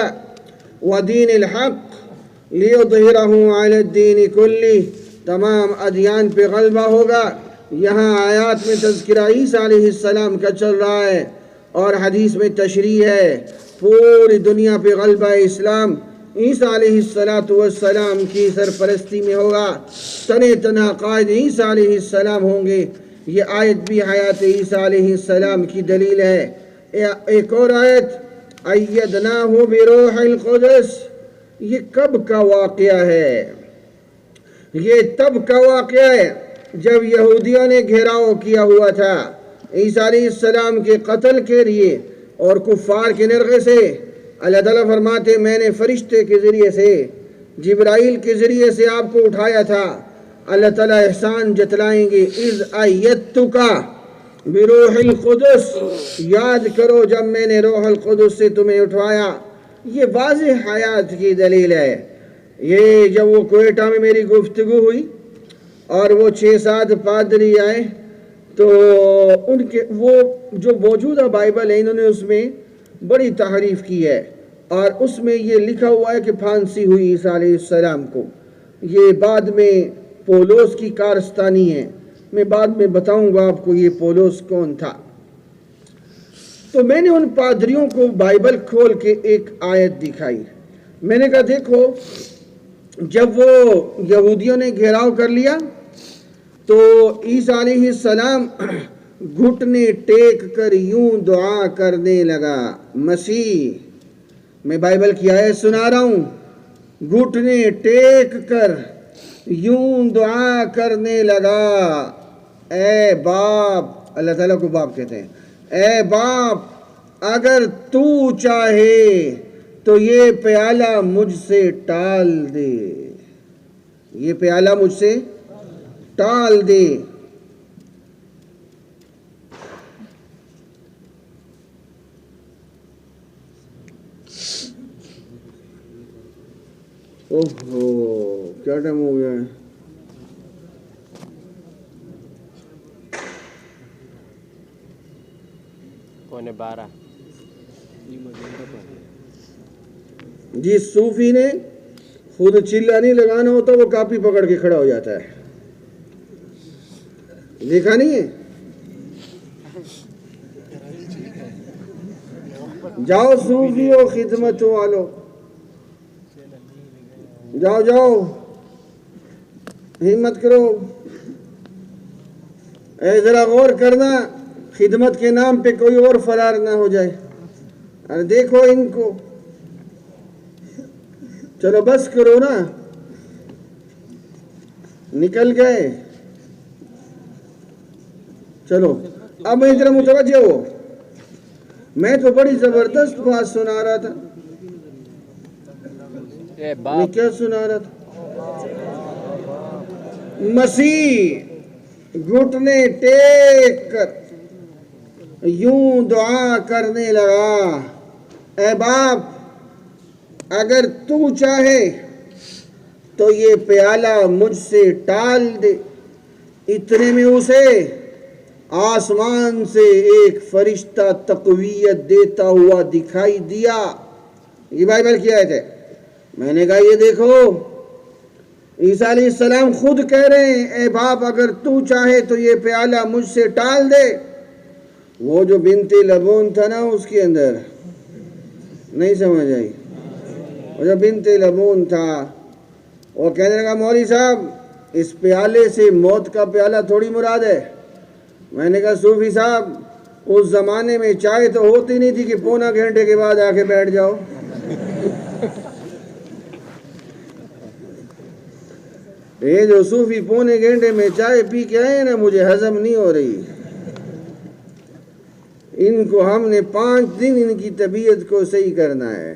ودین الحق لیظہرہ علی الدین کلہ، تمام ادیان پہ غلبہ ہوگا۔ یہاں آیات میں تذکرہ عیسیٰ علیہ السلام کا چل رہا ہے اور حدیث میں تشریح ہے، پوری دنیا پہ غلبہ اسلام عیسیٰ علیہ السلام کی سرپرستی میں ہوگا، تنہا قائد عیسیٰ علیہ السلام ہوں گے۔ یہ آیت بھی حیات عیسیٰ علیہ السلام کی دلیل ہے۔ ایک اور آیت ایدناہ بروح القدس، یہ کب کا واقعہ ہے؟ یہ تب کا واقعہ ہے جب یہودیوں نے گھیراؤ کیا ہوا تھا عیسیٰ علیہ السلام کے قتل کے لیے اور کفار کے نرغے سے۔ اللہ تعالیٰ فرماتے میں نے فرشتے کے ذریعے سے، جبرائیل کے ذریعے سے آپ کو اٹھایا تھا۔ اللہ تعالیٰ احسان جتلائیں گے اذ ایدتک بروح القدس، یاد کرو جب میں نے روح القدس سے تمہیں اٹھوایا۔ یہ واضح حیات کی دلیل ہے۔ یہ جب وہ کوئٹہ میں میری گفتگو ہوئی اور وہ 6-7 پادری آئے تو ان کے وہ جو موجودہ بائبل ہے انہوں نے اس میں بڑی تحریف کی ہے اور اس میں یہ لکھا ہوا ہے کہ پھانسی ہوئی عیسیٰ علیہ السلام کو۔ یہ بعد میں پولوس کی کارستانی ہے، میں بعد میں بتاؤں گا آپ کو یہ پولوس کون تھا۔ تو میں نے ان پادریوں کو بائبل کھول کے ایک آیت دکھائی، میں نے کہا دیکھو جب وہ یہودیوں نے گھیراؤ کر لیا تو عیسیٰ علیہ السلام گھٹنے ٹیک کر یوں دعا کرنے لگا، مسیح، میں بائبل کی آیت سنا رہا ہوں، گھٹنے ٹیک کر یوں دعا کرنے لگا، اے باپ، اللہ تعالیٰ کو باپ کہتے ہیں، اے باپ اگر تو چاہے تو یہ پیالہ مجھ سے ٹال دے، یہ پیالہ مجھ سے ٹال دے۔ اوہو کیا ٹائم ہو گیا ہے؟ پونے 12. جس صوفی نے خود چلا نہیں لگانا ہوتا وہ کاپی پکڑ کے کھڑا ہو جاتا ہے، دیکھا نہیں ہے؟ جاؤ صوفیو خدمت والو، جاؤ جاؤ ہمت کرو، اے ذرا غور کرنا خدمت کے نام پہ کوئی اور فرار نہ ہو جائے. ارے دیکھو ان کو، چلو بس کرو نا، نکل گئے. چلو اب میری طرح متوجہ ہو، میں تو بڑی زبردست بات سنا رہا تھا. میں کیا سنا رہا تھا؟ مسیح گھٹنے ٹیک کر یوں دعا کرنے لگا، اے باپ اگر تو چاہے تو یہ پیالہ مجھ سے ٹال دے. اتنے میں اسے آسمان سے ایک فرشتہ تقویت دیتا ہوا دکھائی دیا. یہ بائبل کی آیت ہے. میں نے کہا یہ دیکھو عیسیٰ علیہ السلام خود کہہ رہے ہیں اے باپ اگر تو چاہے تو یہ پیالہ مجھ سے ٹال دے. وہ جو بنت لبون تھا نا اس کے اندر نہیں سمجھ آئی. وہ جو بنت لبون تھا وہ کہنے لگا مولوی صاحب اس پیالے سے موت کا پیالہ تھوڑی مراد ہے. میں نے کہا صوفی صاحب اس زمانے میں چائے تو ہوتی نہیں تھی کہ پونا گھنٹے کے بعد آ کے بیٹھ جاؤ. یہ جو صوفی پونے گھنٹے میں چائے پی کے آئے نا مجھے ہضم نہیں ہو رہی. ان کو ہم نے 5 دن ان کی طبیعت کو صحیح کرنا ہے.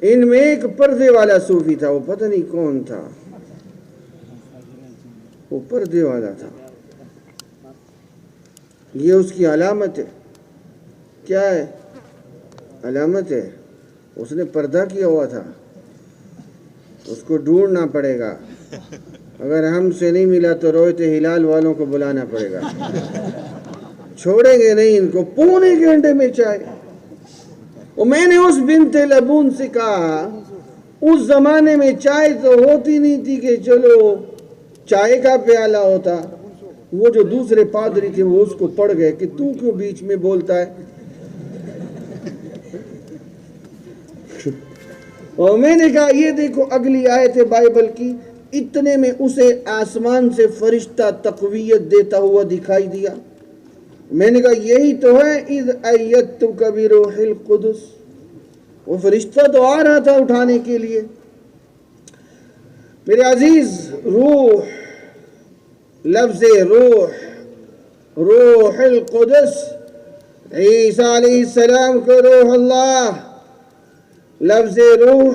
ان میں ایک پردے والا صوفی تھا، وہ پتہ نہیں کون تھا، وہ پردے والا تھا. یہ اس کی علامت ہے. کیا ہے؟ علامت ہے. اس نے پردہ کیا ہوا تھا، اس کو ڈھونڈنا پڑے گا. اگر ہم سے نہیں ملا تو رویت ہلال والوں کو بلانا پڑے گا، چھوڑیں گے نہیں ان کو. پونے گھنٹے میں چائے. اور میں نے اس بنت لبون سے کہا اس زمانے میں چائے تو ہوتی نہیں تھی کہ چلو چائے کا پیالہ ہوتا. وہ جو دوسرے پادری تھے وہ اس کو پڑھ گئے کہ تو کیوں بیچ میں بولتا ہے. اور میں نے کہا یہ دیکھو اگلی آیت ہے بائبل کی. اتنے میں اسے آسمان سے فرشتہ تقویت دیتا ہوا دکھائی دیا. میں نے کہا یہی تو ہے اذ ایدتک بروح القدس. وہ فرشتہ تو آ رہا تھا اٹھانے کے لیے. میرے عزیز روح، لفظ روح، روح القدس، عیسیٰ علیہ السلام کو روح اللہ. لفظ روح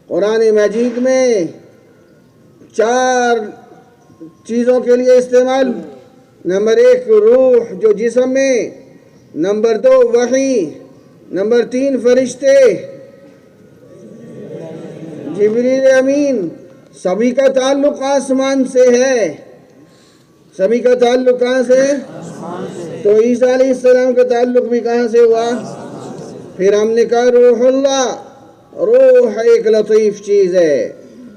قرآن مجید میں 4 چیزوں کے لیے استعمال. نمبر 1 روح جو جسم میں، نمبر 2 وحی، نمبر 3 فرشتے، جبریل امین. سبھی کا تعلق آسمان سے ہے. سبھی کا تعلق کہاں سے؟ تو عیسیٰ علیہ السلام کا تعلق بھی کہاں سے ہوا؟ پھر ہم نے کہا روح اللہ. روح ایک لطیف چیز ہے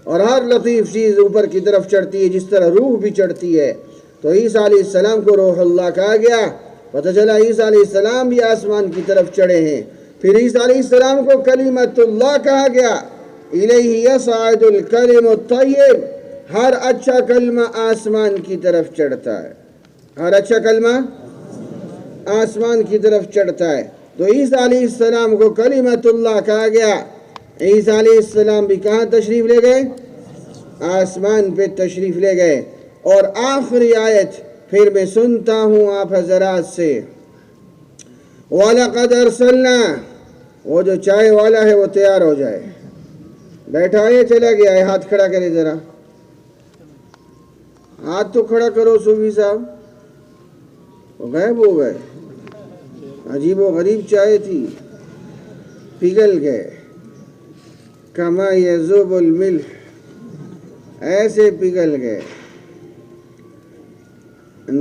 اور ہر لطیف چیز اوپر کی طرف چڑھتی ہے جس طرح روح بھی چڑھتی ہے. تو عیسیٰ علیہ السلام کو روح اللہ کہا گیا. پتہ چلا عیسیٰ علیہ السلام بھی آسمان کی طرف چڑھے ہیں. پھر عیسیٰ علیہ السلام کو کلمۃ اللہ کہا گیا. الیہ یصعد الکلم الطیب. ہر اچھا کلمہ آسمان کی طرف چڑھتا ہے. ہر اچھا کلمہ آسمان کی طرف چڑھتا ہے. تو عیسیٰ علیہ السلام کو کلمۃ اللہ کہا گیا. عیسیٰ علیہ السلام بھی کہاں تشریف لے گئے؟ آسمان پہ تشریف لے گئے. اور آخری آیت پھر میں سنتا ہوں آپ حضرات سے. وَلَقَدْ أَرْسَلْنَا. وہ جو چائے والا ہے وہ تیار ہو جائے. بیٹھا ہے چلا گیا ہے. ہاتھ کھڑا کرے ذرا. ہاتھ تو کھڑا کرو صوفی صاحب. وہ غائب ہو گئے. عجیب و غریب چائے تھی، پگھل گئے. کما یذوب الملح، ایسے پگھل گئے،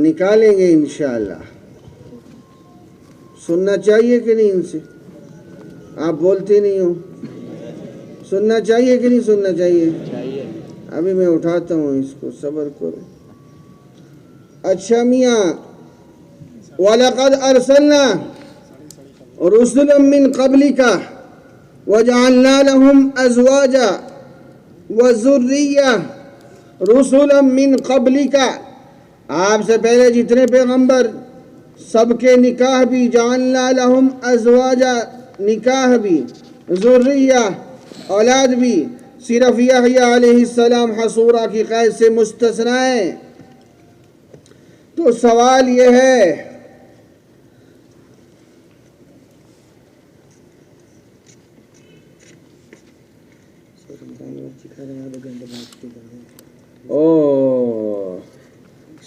نکالیں گے انشاءاللہ۔ سننا چاہیے کہ نہیں ان سے؟ آپ بولتے نہیں ہو، سننا چاہیے کہ نہیں سننا چاہیے؟ ابھی میں اٹھاتا ہوں اس کو، صبر کرو۔ اچھا میاں، وَلَقَدْ أَرْسَلْنَا رُسُلًا مِّن قَبْلِكَ وَجَعَلْنَا لَهُمْ أَزْوَاجًا وَذُرِّيَّةً رُسُلًا مِّن قَبْلِكَ، آپ سے پہلے جتنے پیغمبر سب کے نکاح بھی، جعلنا لہم ازواجا نکاح بھی، ذریہ اولاد بھی، صرف یحییٰ علیہ السلام حصورہ کی قید سے مستثنی ہے۔ تو سوال یہ ہے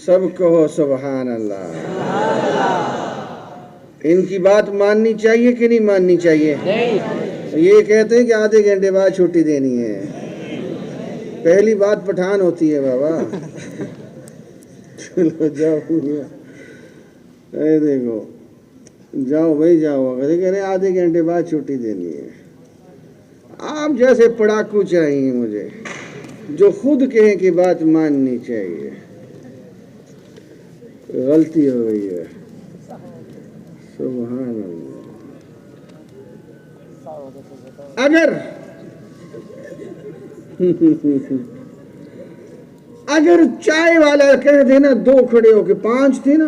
سب کہو سبحان اللہ۔ ان کی بات ماننی چاہیے کہ نہیں ماننی چاہیے؟ یہ کہتے ہیں کہ آدھے گھنٹے بعد چھٹی دینی ہے، پہلی بات پٹھان ہوتی ہے بابا۔ چلو جاؤ، اے دیکھو جاؤ بھائی جاؤ، اگر کہہ رہے ہیں آدھے گھنٹے بعد چھٹی دینی ہے۔ آپ جیسے پڑھاکو چاہیے مجھے، جو خود کہیں کہ بات ماننی چاہیے۔ غلطی ہو گئی ہے، سبحان اللہ۔ اگر چائے والا کہہ دینا دو کھڑے ہو کے، 5 تھے نا،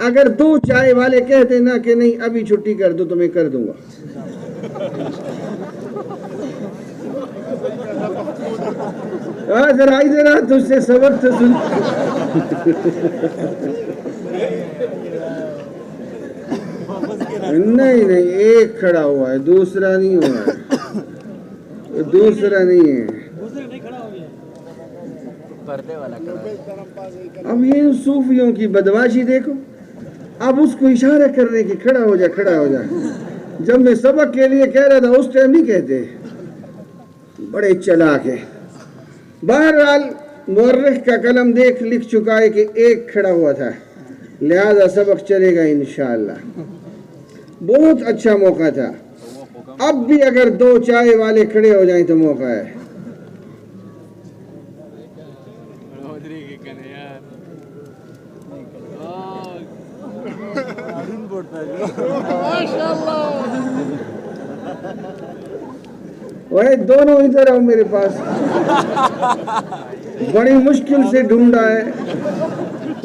اگر 2 چائے والے کہہ دینا کہ نہیں ابھی چھٹی کر دو تو میں کر دوں گا۔ ذرا ذرا تجھ سے سبق تو سن۔ نہیں ایک کھڑا ہوا ہے، دوسرا نہیں ہوا ہے، دوسرا نہیں ہے۔ اب یہ صوفیوں کی بدماشی دیکھو، اب اس کو اشارہ کر رہے کہ کھڑا ہو جا کھڑا ہو جا۔ جب میں سبق کے لیے کہہ رہا تھا اس ٹائم نہیں کہتے، بڑے چلاک ہیں۔ بہرحال مورخ کا قلم دیکھ لکھ چکا ہے کہ ایک کھڑا ہوا تھا، لہذا سبق چلے گا انشاءاللہ۔ بہت اچھا موقع تھا، اب بھی اگر 2 چائے والے کھڑے ہو جائیں تو موقع ہے۔ وہ دونوں ادھر آؤ میرے پاس، بڑی مشکل سے ڈھونڈا ہے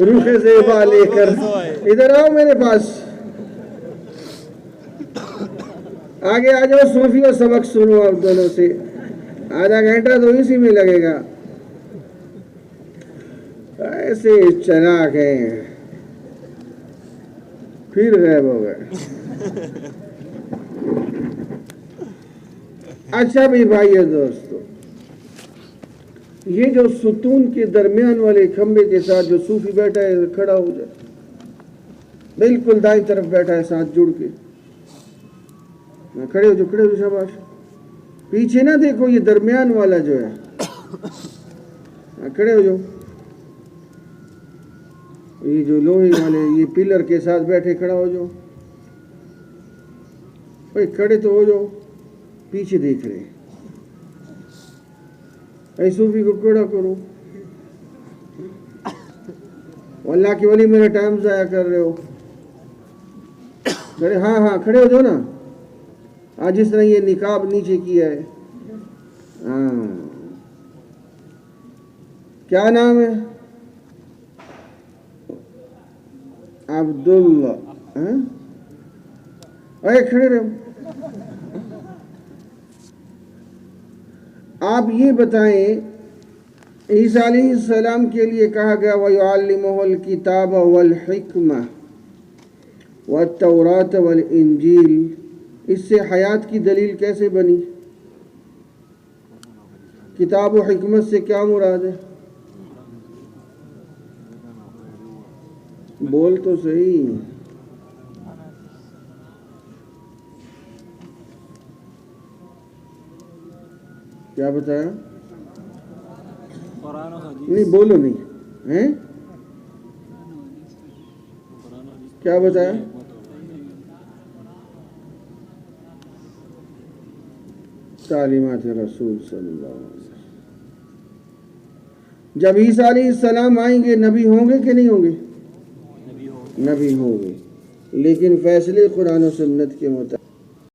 روح زیبا لے کر، ادھر آؤ میرے پاس، آگے آ جاؤ صوفیوں، سبق سنو آپ دونوں سے، آدھا گھنٹہ تو اسی میں لگے گا۔ ایسے چلاک ہیں، پھر غائب ہو گئے۔ اچھا بھی بھائی دوستو، یہ جو ستون کے درمیان والے کھمبے کے ساتھ جو صوفی بیٹھا ہے کھڑا ہو جائے، بالکل دائیں طرف بیٹھا ہے ساتھ جڑ کے، کھڑے ہو جو کھڑے ہو، شاباش۔ پیچھے نہ دیکھو، یہ درمیان والا جو ہے، کھڑے ہو جو، یہ جو لوہے والے یہ پلر کے ساتھ بیٹھے کھڑا ہو جو، بھائی کھڑے تو ہو جو، پیچھے دیکھ رہے اے صوفی کو کھڑا کرو۔ اللہ کی ولی میرا ٹائم ضائع کر رہے ہو، کھڑے، ہاں کھڑے ہو جو نا، آج جس طرح یہ نقاب نیچے کیا ہے۔ کیا نام ہے؟ عبداللہ۔ اے کھڑے رہو، آپ یہ بتائیں، عیسیٰ علیہ السلام کے لیے کہا گیا وَيُعَلِّمُهُ الْكِتَابَ وَالْحِكْمَةَ وَالتَّوْرَاةَ وَالْإِنْجِيلَ، اس سے حیات کی دلیل کیسے بنی؟ کتاب و حکمت سے کیا مراد ہے؟ بول تو صحیح۔ کیا بتایا؟ قرآن و حدیث. نہیں بولو نہیں ہیں، کیا بتایا؟ تعلیمات رسول صلی اللہ علیہ وسلم. جب عیسیٰ علیہ السلام آئیں گے نبی ہوں گے کہ نہیں ہوں گے؟ نبی ہو. نبی ہوں گے، لیکن فیصلے قرآن و سنت کے مطابق